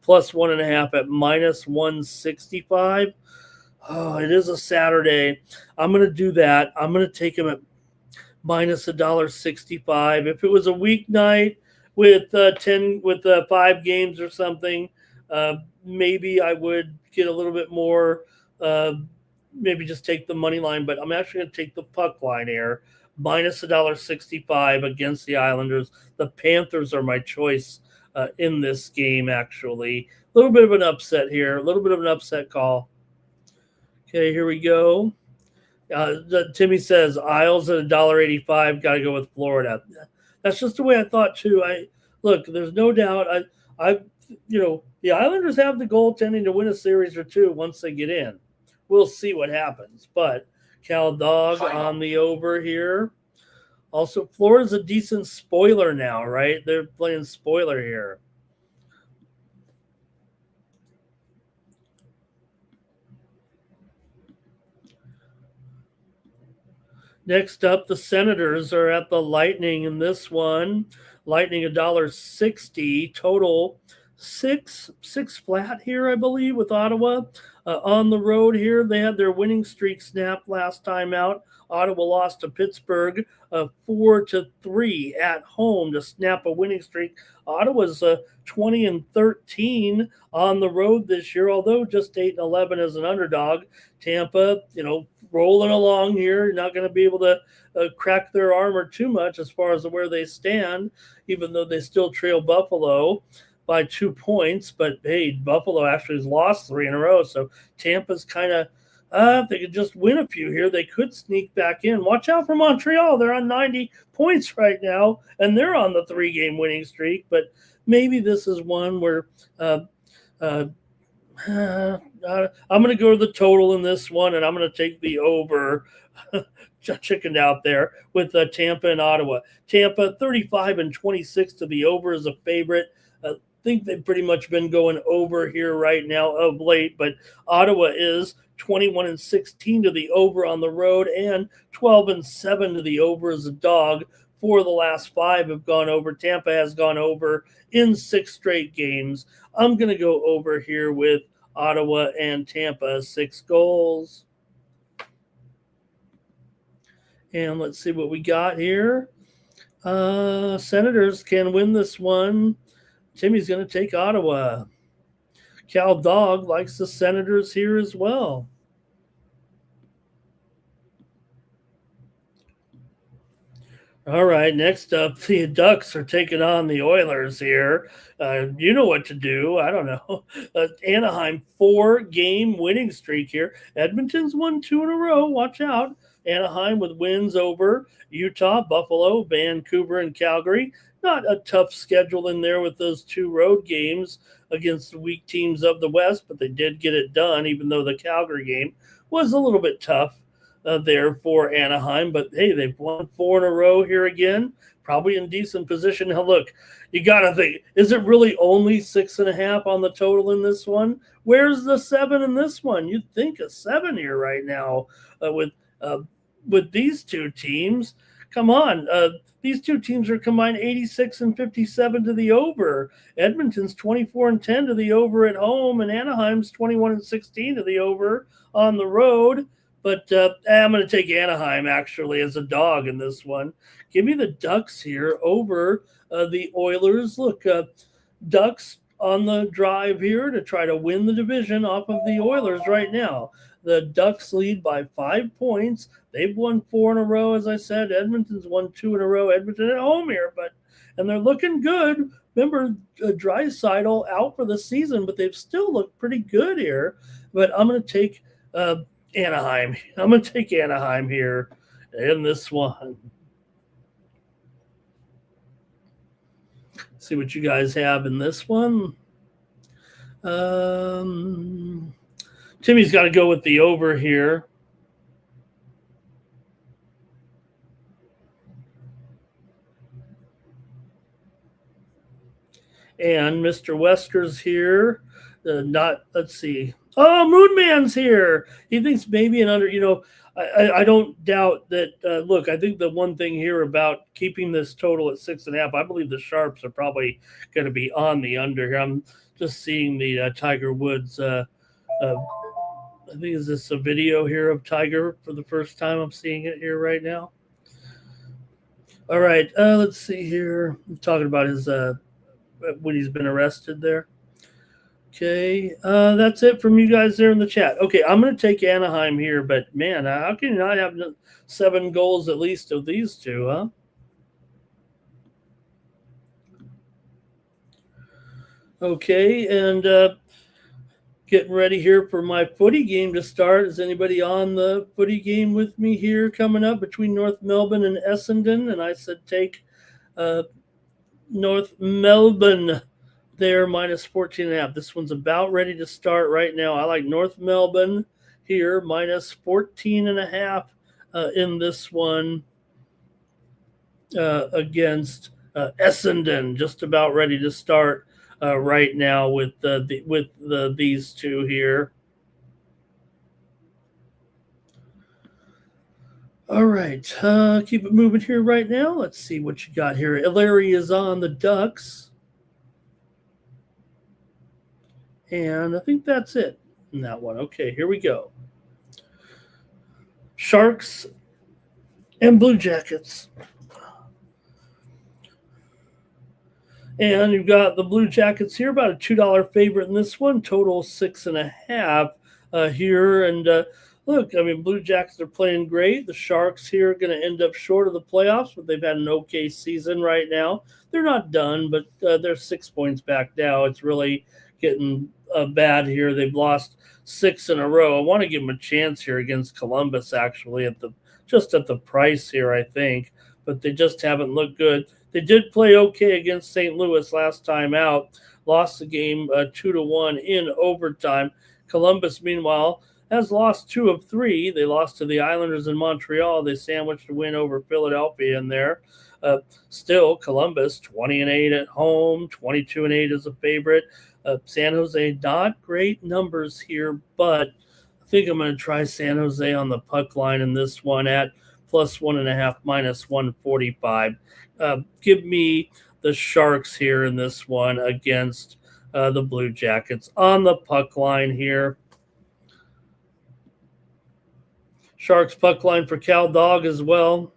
plus 1.5 at minus 165. Oh, it is a Saturday. I'm gonna do that. I'm gonna take them at minus $1.65. If it was a weeknight with 5 games or something, maybe I would get a little bit more. Maybe just take the money line, but I'm actually going to take the puck line here, minus $1.65 against the Islanders. The Panthers are my choice in this game. Actually, a little bit of an upset here, a little bit of an upset call. Okay, here we go. Timmy says Isles at $1.85. Got to go with Florida. That's just the way I thought too. There's no doubt. The Islanders have the goaltending to win a series or two once they get in. We'll see what happens. But Cal Dog on the over here. Also, Florida's a decent spoiler now, right? They're playing spoiler here. Next up, the Senators are at the Lightning in this one. Lightning $1.60 total. Six flat here, I believe, with Ottawa. On the road here, they had their winning streak snapped last time out. Ottawa lost to Pittsburgh 4-3 at home to snap a winning streak. Ottawa's 20-13 on the road this year, although just 8-11 as an underdog. Tampa, rolling along here. You're not going to be able to crack their armor too much as far as where they stand, even though they still trail Buffalo by 2 points. But, hey, Buffalo actually has lost 3 in a row. So Tampa's kind of, if they could just win a few here, they could sneak back in. Watch out for Montreal. They're on 90 points right now, and they're on the 3-game winning streak. But maybe this is one where I'm going to go to the total in this one, and I'm going to take the over. Chickened out there with Tampa and Ottawa. Tampa 35-26 to the over is a favorite. I think they've pretty much been going over here right now of late, but Ottawa is 21-16 to the over on the road and 12-7 to the over as a dog. 4 of the last 5 have gone over. Tampa has gone over in 6 straight games. I'm going to go over here with Ottawa and Tampa, 6 goals. And let's see what we got here. Senators can win this one. Timmy's going to take Ottawa. Cal Dog likes the Senators here as well. All right, next up, the Ducks are taking on the Oilers here. You know what to do. I don't know. Anaheim 4-game winning streak here. Edmonton's won 2 in a row. Watch out. Anaheim with wins over Utah, Buffalo, Vancouver, and Calgary. Not a tough schedule in there with those 2 road games against the weak teams of the West, but they did get it done, even though the Calgary game was a little bit tough there for Anaheim. But hey, they've won 4 in a row here again, probably in decent position. Now, look, you got to think, is it really only 6.5 on the total in this one? Where's the 7 in this one? You'd think a 7 here right now with these two teams. Come on. These two teams are combined 86 and 57 to the over. Edmonton's 24 and 10 to the over at home, and Anaheim's 21 and 16 to the over on the road. But I'm going to take Anaheim, actually, as a dog in this one. Give me the Ducks here over the Oilers. Look, Ducks on the drive here to try to win the division off of the Oilers right now. The Ducks lead by 5 points. They've won 4 in a row, as I said. Edmonton's won 2 in a row. Edmonton at home here, and they're looking good. Remember, Draisaitl out for the season, but they've still looked pretty good here. But I'm going to take Anaheim. I'm going to take Anaheim here in this one. See what you guys have in this one. Timmy's got to go with the over here. And Mr. Wesker's here. Let's see. Oh, Moonman's here. He thinks maybe an under, I don't doubt that. Look, I think the one thing here about keeping this total at 6.5, I believe the Sharps are probably going to be on the under here. I'm just seeing the Tiger Woods. I think is this a video here of Tiger for the first time? I'm seeing it here right now. All right, let's see here. I'm talking about his when he's been arrested there. Okay, that's it from you guys there in the chat. Okay, I'm going to take Anaheim here, but man, how can you not have 7 goals at least of these two, huh? Okay, and getting ready here for my footy game to start. Is anybody on the footy game with me here coming up between North Melbourne and Essendon? And I said take North Melbourne there minus 14.5. This one's about ready to start right now. I like North Melbourne here minus 14.5 in this one against Essendon. Just about ready to start right now with these two here. All right, keep it moving here right now. Let's see what you got here. Larry is on the Ducks. And I think that's it in that one. Okay, here we go. Sharks and Blue Jackets. And you've got the Blue Jackets here, about a $2 favorite in this one, total 6.5 here. And look, I mean, Blue Jackets are playing great. The Sharks here are going to end up short of the playoffs, but they've had an okay season right now. They're not done, but they're 6 points back now. It's really getting bad here. They've lost 6 in a row. I want to give them a chance here against Columbus, actually, at the price here, I think, but they just haven't looked good. They did play okay against St. Louis last time out, lost the game 2-1 in overtime. Columbus, meanwhile, has lost 2 of 3. They lost to the Islanders in Montreal. They sandwiched a win over Philadelphia in there. Still, Columbus 20-8 at home, 22-8 as a favorite. San Jose, not great numbers here, but I think I'm going to try San Jose on the puck line in this one at plus 1.5, minus 145. Give me the Sharks here in this one against the Blue Jackets on the puck line here. Sharks puck line for Cal Dog as well.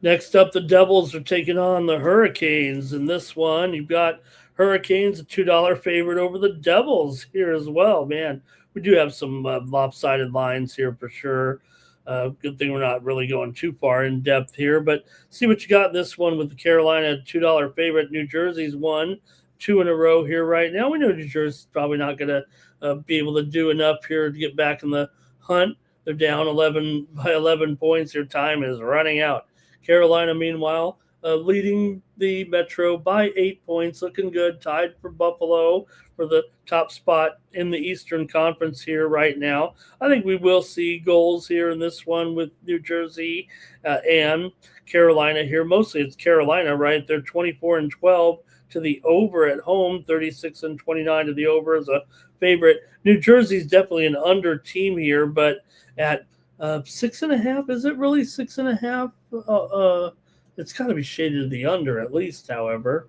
Next up, the Devils are taking on the Hurricanes. In this one, you've got Hurricanes, a $2 favorite over the Devils here as well. Man, we do have some lopsided lines here for sure. Good thing we're not really going too far in depth here, but see what you got in this one with the Carolina $2 favorite. New Jersey's won 2 in a row here right now. We know New Jersey's probably not going to be able to do enough here to get back in the hunt. They're down 11 by 11 points. Their time is running out. Carolina, meanwhile, leading the Metro by 8 points, looking good, tied for Buffalo for the top spot in the Eastern Conference here right now. I think we will see goals here in this one with New Jersey and Carolina here. Mostly it's Carolina, right? They're 24-12 to the over at home, 36-29 to the over as a favorite. New Jersey's definitely an under team here, but at 6.5, is it really 6.5? It's got to be shaded to the under at least, however.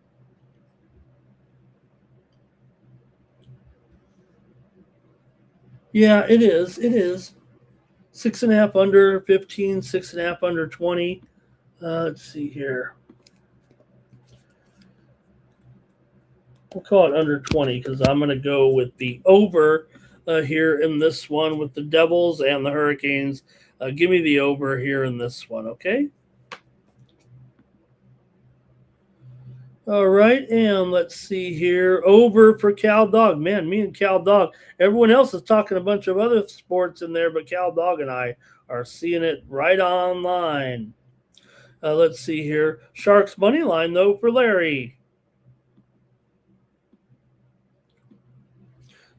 Yeah, it is. It is. 6.5 under 15, 6.5 under 20. Let's see here. We'll call it under 20 because I'm going to go with the over here in this one with the Devils and the Hurricanes. Give me the over here in this one, okay? All right, and let's see here. Over for Cal Dog. Man, me and Cal Dog. Everyone else is talking a bunch of other sports in there, but Cal Dog and I are seeing it right online. Let's see here. Sharks money line, though, for Larry.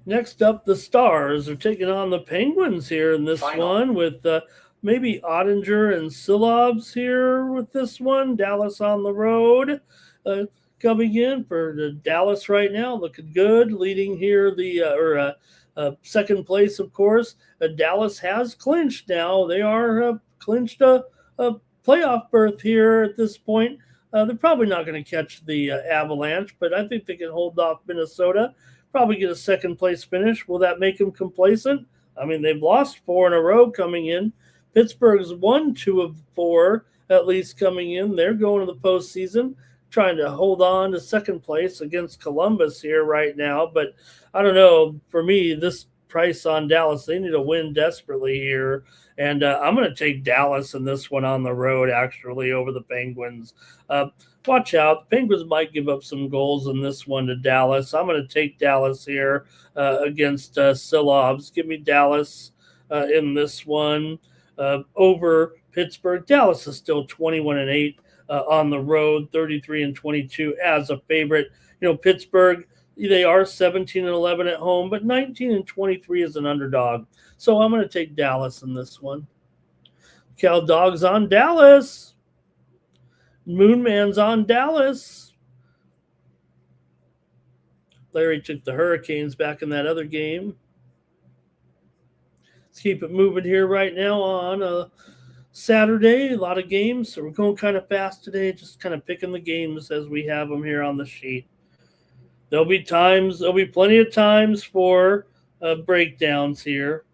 Next up, the Stars are taking on the Penguins here in this one with maybe Ottinger and Silobs here with this one. Dallas on the road. Coming in for the Dallas right now, looking good, leading here the second place, of course. Dallas has clinched now. They are clinched a playoff berth here at this point. They're probably not going to catch the Avalanche, but I think they can hold off Minnesota. Probably get a second place finish. Will that make them complacent? I mean, they've lost 4 in a row coming in. Pittsburgh's won 2 of 4 at least coming in. They're going to the postseason, trying to hold on to second place against Columbus here right now. But I don't know. For me, this price on Dallas, they need to win desperately here. And I'm going to take Dallas in this one on the road, actually, over the Penguins. Watch out. The Penguins might give up some goals in this one to Dallas. I'm going to take Dallas here against Silobs. Give me Dallas in this one over Pittsburgh. Dallas is still 21-8 on the road, 33-22 as a favorite. You know, Pittsburgh, they are 17-11 at home, but 19-23 as an underdog. So I'm going to take Dallas in this one. Cal Dog's on Dallas. Moonman's on Dallas. Larry took the Hurricanes back in that other game. Let's keep it moving here right now on Saturday. A lot of games, so we're going kind of fast today, just kind of picking the games as we have them here on the sheet. There'll be plenty of times for breakdowns here.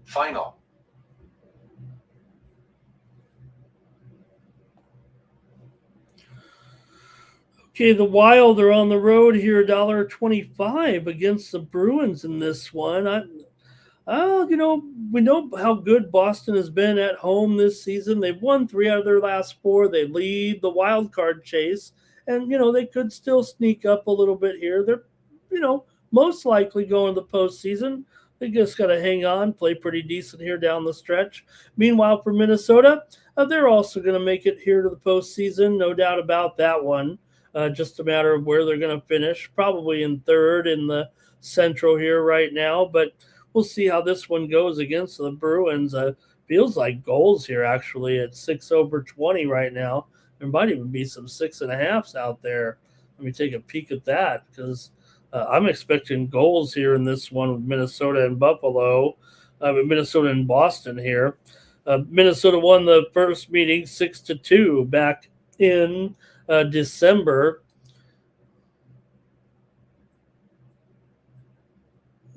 Final. Okay, the Wild are on the road here, $1.25 against the Bruins in this one. We know how good Boston has been at home this season. They've won 3 out of their last 4. They lead the wild card chase, and they could still sneak up a little bit here. They're, most likely going to the postseason. They just got to hang on, play pretty decent here down the stretch. Meanwhile, for Minnesota, they're also going to make it here to the postseason, no doubt about that one. Just a matter of where they're going to finish, probably in third in the Central here right now, but we'll see how this one goes against the Bruins. Feels like goals here, actually, at 6/20 right now. There might even be some 6.5s out there. Let me take a peek at that because I'm expecting goals here in this one with Minnesota and Buffalo. Minnesota and Boston here. Minnesota won the first meeting 6-2 back in December.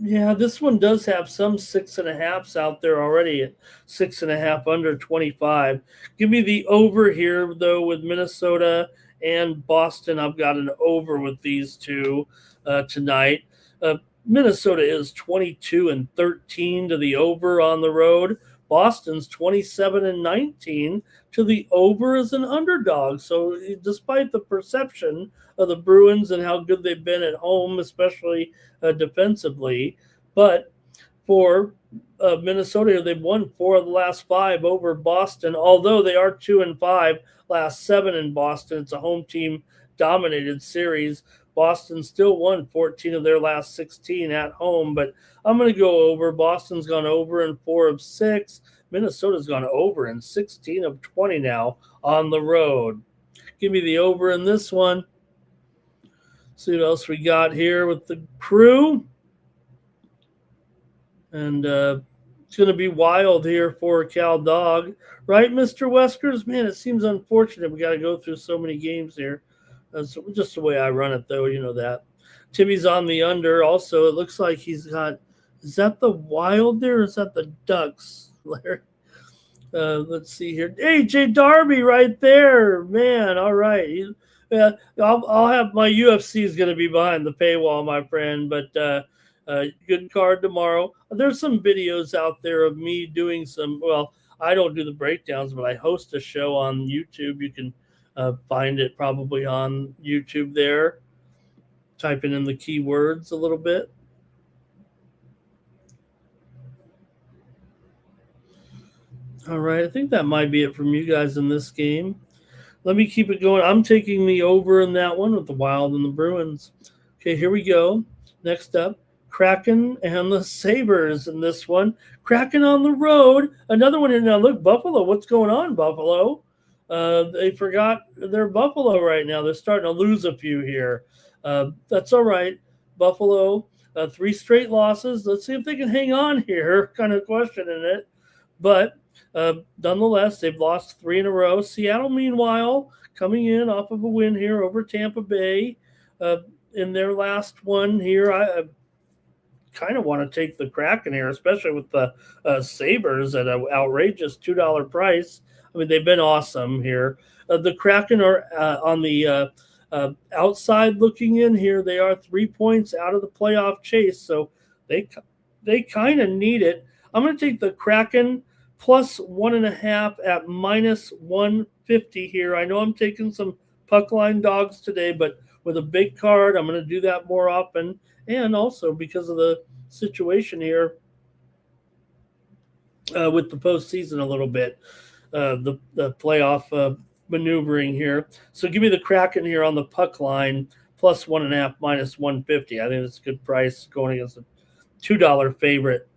Yeah, this one does have some 6.5s out there already at 6.5 under 25. Give me the over here, though, with Minnesota and Boston. I've got an over with these two tonight. Minnesota is 22-13 to the over on the road. Boston's 27-19 to the over as an underdog. So despite the perception of the Bruins and how good they've been at home, especially defensively, but for Minnesota, they've won 4 of the last 5 over Boston, although they are 2-5, last 7 in Boston. It's a home team dominated series. Boston still won 14 of their last 16 at home, but I'm going to go over. Boston's gone over in 4 of 6. Minnesota's gone over in 16 of 20 now on the road. Give me the over in this one. See what else we got here with the crew. And it's going to be wild here for Cal Dog. Right, Mr. Weskers? Man, it seems unfortunate we got to go through so many games here. That's just the way I run it, though. You know that. Timmy's on the under. Also, it looks like he's got – is that the Wild there or is that the Ducks, Larry? Let's see here. AJ Darby right there. Man, all right. I'll have – my UFC is going to be behind the paywall, my friend, but good card tomorrow. There's some videos out there of me doing some – well, I don't do the breakdowns, but I host a show on YouTube. You can find it probably on YouTube there. Typing in the keywords a little bit. All right, I think that might be it from you guys in this game. Let me keep it going. I'm taking the over in that one with the Wild and the Bruins. Okay, here we go. Next up, Kraken and the Sabres in this one. Kraken on the road. Another one in now. Look, Buffalo. What's going on, Buffalo? They forgot their Buffalo right now. They're starting to lose a few here. That's all right. Buffalo, 3 straight losses. Let's see if they can hang on here. Kind of questioning it. But nonetheless, they've lost 3 in a row. Seattle, meanwhile, coming in off of a win here over Tampa Bay. In their last one here, I kind of want to take the Kraken here, especially with the Sabres at an outrageous $2 price. I mean, they've been awesome here. The Kraken are on the outside looking in here. They are 3 points out of the playoff chase, so they kind of need it. I'm going to take the Kraken plus 1.5 at minus 150 here. I know I'm taking some puck line dogs today, but with a big card, I'm going to do that more often. And also because of the situation here with the postseason a little bit, the playoff maneuvering here. So give me the Kraken here on the puck line, plus 1.5, minus 150. I think that's a good price going against a $2 favorite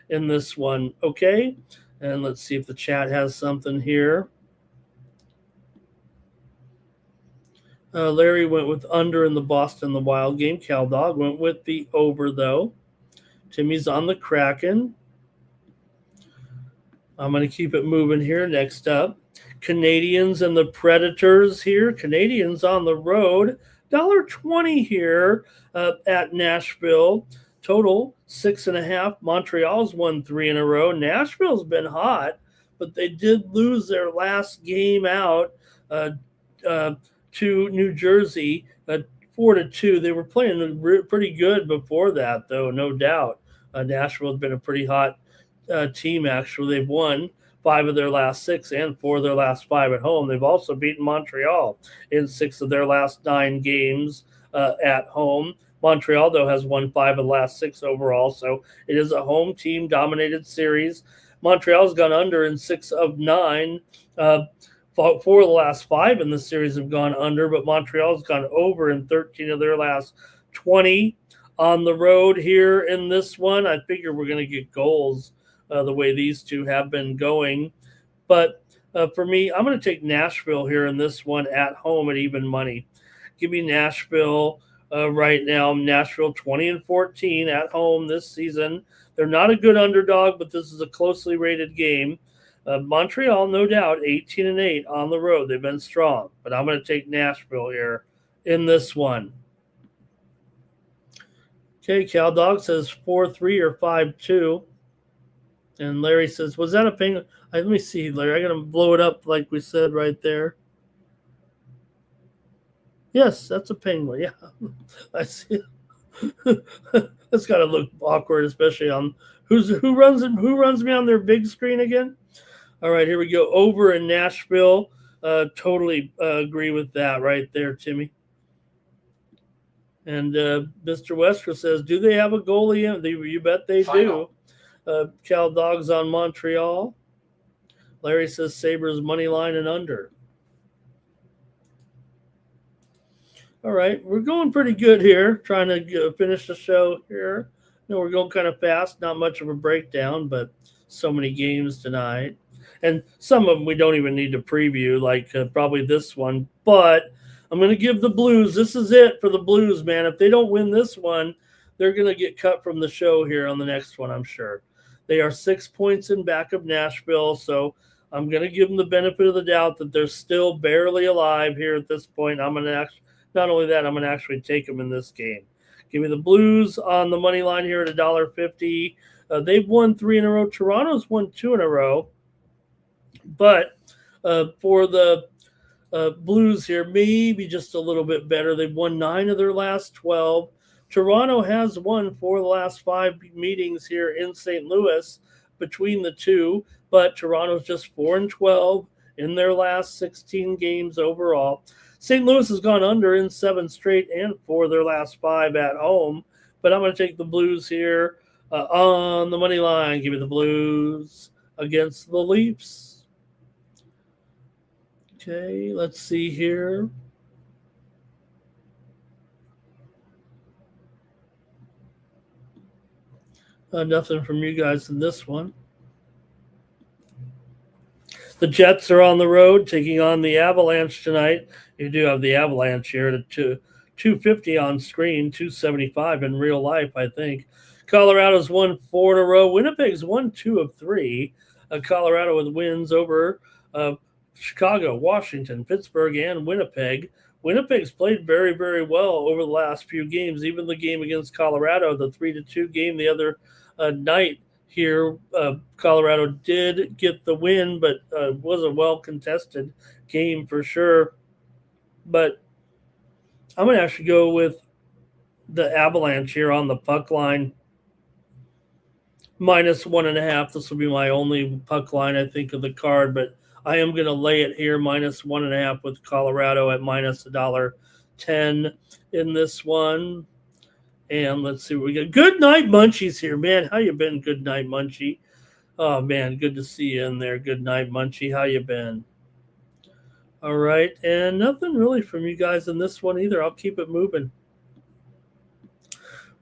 in this one. Okay, and let's see if the chat has something here. Larry went with under in the Boston, the Wild game. Cal Dog went with the over, though. Timmy's on the Kraken. I'm going to keep it moving here. Next up, Canadians and the Predators here. Canadians on the road. $1.20 here at Nashville. Total 6.5. Montreal's won 3 in a row. Nashville's been hot, but they did lose their last game out to New Jersey, 4-2. They were playing pretty good before that, though, no doubt. Nashville has been a pretty hot team, actually. They've won 5 of their last 6 and 4 of their last 5 at home. They've also beaten Montreal in 6 of their last 9 games at home. Montreal, though, has won 5 of the last 6 overall, so it is a home team-dominated series. Montreal's gone under in 6 of 9. 4 of the last 5 in the series have gone under, but Montreal's gone over in 13 of their last 20 on the road here in this one. I figure we're going to get goals the way these two have been going. But for me, I'm going to take Nashville here in this one at home at even money. Give me Nashville right now. Nashville 20-14 at home this season. They're not a good underdog, but this is a closely rated game. Montreal, no doubt, 18-8 on the road. They've been strong, but I'm going to take Nashville here in this one. Okay, Cal Dog says 4-3 or 5-2. And Larry says, was that a ping? Let me see, Larry. I'm going to blow it up like we said right there. Yes, that's a penguin. Yeah, I see. That's got to look awkward, especially on who runs me on their big screen again. All right, here we go. Over in Nashville. Totally agree with that right there, Timmy. And Mr. Wesker says, "Do they have a goalie in? You bet they Final. do." Cal Dogs on Montreal. Larry says Sabres money line and under. All right, we're going pretty good here. Trying to finish the show here. We're going kind of fast. Not much of a breakdown, but so many games tonight, and some of them we don't even need to preview, like probably this one. But I'm going to give the Blues. This is it for the Blues, man. If they don't win this one, they're going to get cut from the show here on the next one, I'm sure. They are 6 points in back of Nashville, so I'm going to give them the benefit of the doubt that they're still barely alive here at this point. I'm going to actually. Not only that, I'm going to actually take them in this game. Give me the Blues on the money line here at $1.50. They've won 3 in a row. Toronto's won 2 in a row. But for the Blues here, maybe just a little bit better. They've won 9 of their last 12. Toronto has won 4 of the last 5 meetings here in St. Louis between the two. But Toronto's just 4-12 in their last 16 games overall. St. Louis has gone under in 7 straight and 4 of their last 5 at home. But I'm going to take the Blues here on the money line. Give me the Blues against the Leafs. Okay, let's see here. Nothing from you guys in this one. The Jets are on the road taking on the Avalanche tonight. You do have the Avalanche here at 250 on screen, 275 in real life, I think. Colorado's won 4 in a row. Winnipeg's won 2 of 3. Colorado with wins over Chicago, Washington, Pittsburgh, and Winnipeg. Winnipeg's played very, very well over the last few games, even the game against Colorado, the 3-2 game the other night. Here, Colorado did get the win, but was a well-contested game for sure. But I'm going to actually go with the Avalanche here on the puck line. -1.5. This will be my only puck line, I think, of the card, but I am going to lay it here, -1.5 with Colorado at -$1.10 in this one. And let's see what we got. Good night, Munchies here, man. How you been? Good night, Munchie. Oh, man, good to see you in there. Good night, Munchie. How you been? All right, and nothing really from you guys in this one either. I'll keep it moving.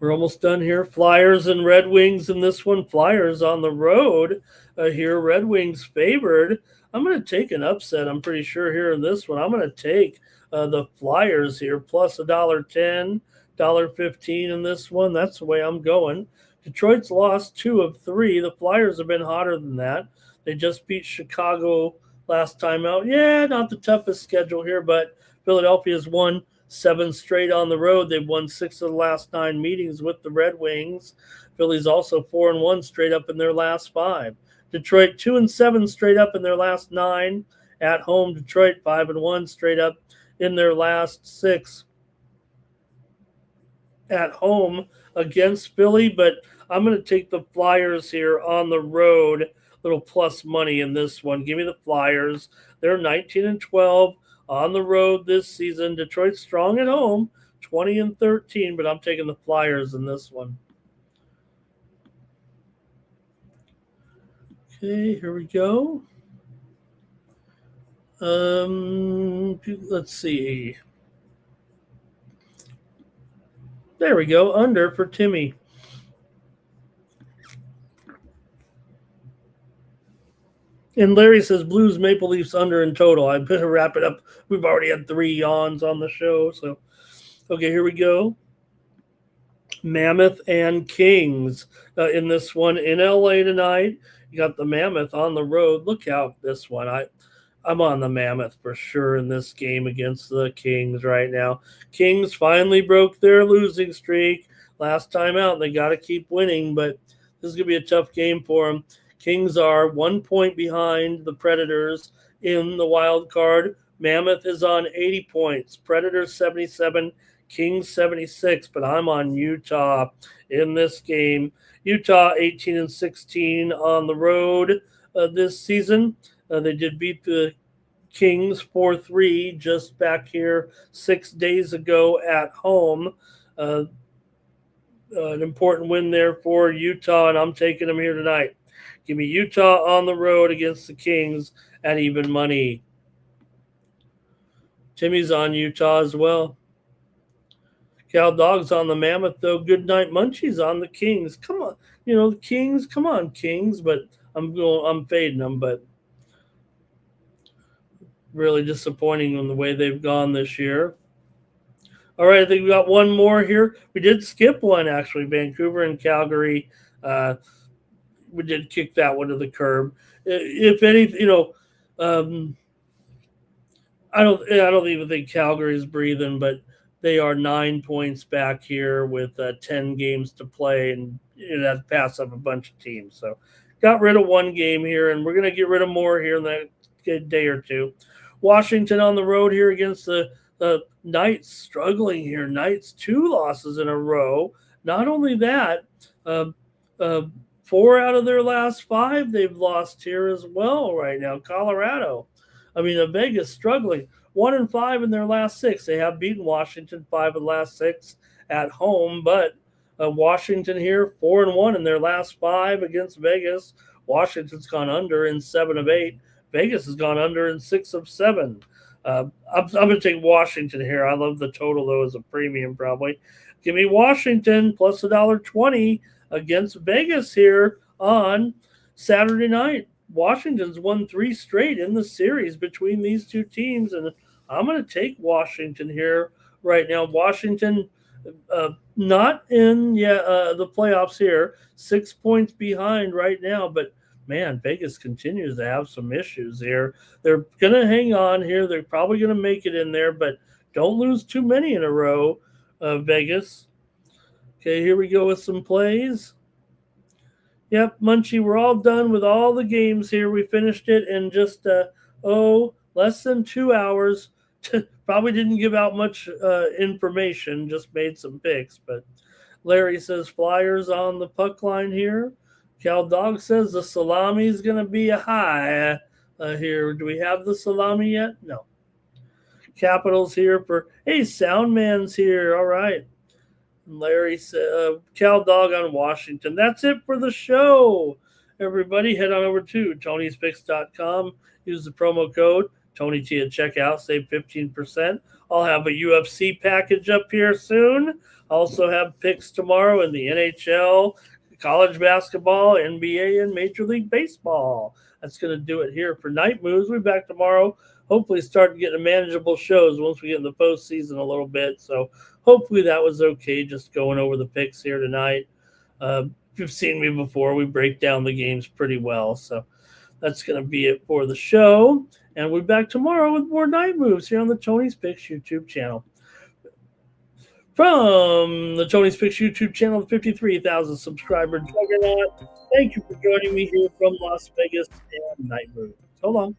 We're almost done here. Flyers and Red Wings in this one. Flyers on the road here. Red Wings favored. I'm going to take an upset, I'm pretty sure, here in this one. I'm going to take the Flyers here, plus $1.10. $1.15 in this one. That's the way I'm going. Detroit's lost 2 of 3. The Flyers have been hotter than that. They just beat Chicago last time out. Yeah, not the toughest schedule here, but Philadelphia's won 7 straight on the road. They've won 6 of the last 9 meetings with the Red Wings. Philly's also 4-1 straight up in their last 5. Detroit 2-7 straight up in their last 9. At home, Detroit 5-1 straight up in their last 6. At home against Philly, but I'm going to take the Flyers here on the road. Little plus money in this one. Give me the Flyers. They're 19-12 on the road this season. Detroit's strong at home, 20-13, but I'm taking the Flyers in this one. Okay, here we go. Let's see. There we go. Under for Timmy. And Larry says Blues Maple Leafs under in total. I better wrap it up. We've already had 3 yawns on the show. So, okay, here we go. Mammoth and Kings in this one in LA tonight. You got the Mammoth on the road. Look out this one. I'm on the Mammoth for sure in this game against the Kings right now. Kings finally broke their losing streak last time out. They got to keep winning, but this is going to be a tough game for them. Kings are 1 point behind the Predators in the wild card, Mammoth is on 80 points. Predators 77. Kings 76. But I'm on Utah in this game. Utah 18-16 on the road this season. They did beat the Kings 4-3 just back here 6 days ago at home. An important win there for Utah, and I'm taking them here tonight. Give me Utah on the road against the Kings at even money. Timmy's on Utah as well. Cal Dog's on the Mammoth, though. Good night, Munchie's on the Kings. Come on, the Kings. Come on, Kings. But I'm fading them. But really disappointing in the way they've gone this year. All right, I think we got one more here. We did skip one, actually. Vancouver and Calgary. We did kick that one to the curb. If anything, I don't even think Calgary's breathing, but they are 9 points back here with 10 games to play, and that's pass up a bunch of teams. So got rid of one game here, and we're going to get rid of more here in the next day or two. Washington on the road here against the Knights, struggling here. Knights 2 losses in a row. Not only that, 4 out of their last 5 they've lost here as well right now. Colorado. Vegas struggling. 1-5 in their last 6. They have beaten Washington 5 of the last 6 at home, but Washington here 4-1 in their last 5 against Vegas. Washington's gone under in 7 of 8. Vegas has gone under in 6 of 7. I'm going to take Washington here. I love the total, though, as a premium probably. Give me Washington plus $1.20 against Vegas here on Saturday night. Washington's won 3 straight in the series between these two teams, and I'm going to take Washington here right now. Washington not in the playoffs here, 6 points behind right now, but man, Vegas continues to have some issues here. They're going to hang on here. They're probably going to make it in there, but don't lose too many in a row, Vegas. Okay, here we go with some plays. Yep, Munchie, we're all done with all the games here. We finished it in just, less than 2 hours. Probably didn't give out much information, just made some picks. But Larry says Flyers on the puck line here. Cal Dog says the salami is going to be a high here. Do we have the salami yet? No. Capitals here hey, Soundman's here. All right. Larry said, Cal Dog on Washington. That's it for the show. Everybody head on over to Tony'sPicks.com. Use the promo code TonyT at checkout. Save 15%. I'll have a UFC package up here soon. Also have picks tomorrow in the NHL, college basketball, NBA, and Major League Baseball. That's going to do it here for Night Moves. We'll be back tomorrow. Hopefully start getting manageable shows once we get in the postseason a little bit. So hopefully that was okay, just going over the picks here tonight. If you've seen me before, we break down the games pretty well. So that's going to be it for the show. And we'll be back tomorrow with more Night Moves here on the Tony's Picks YouTube channel. From the Tony's Picks YouTube channel, the 53,000 subscriber juggernaut, thank you for joining me here from Las Vegas and Night Moves. So long.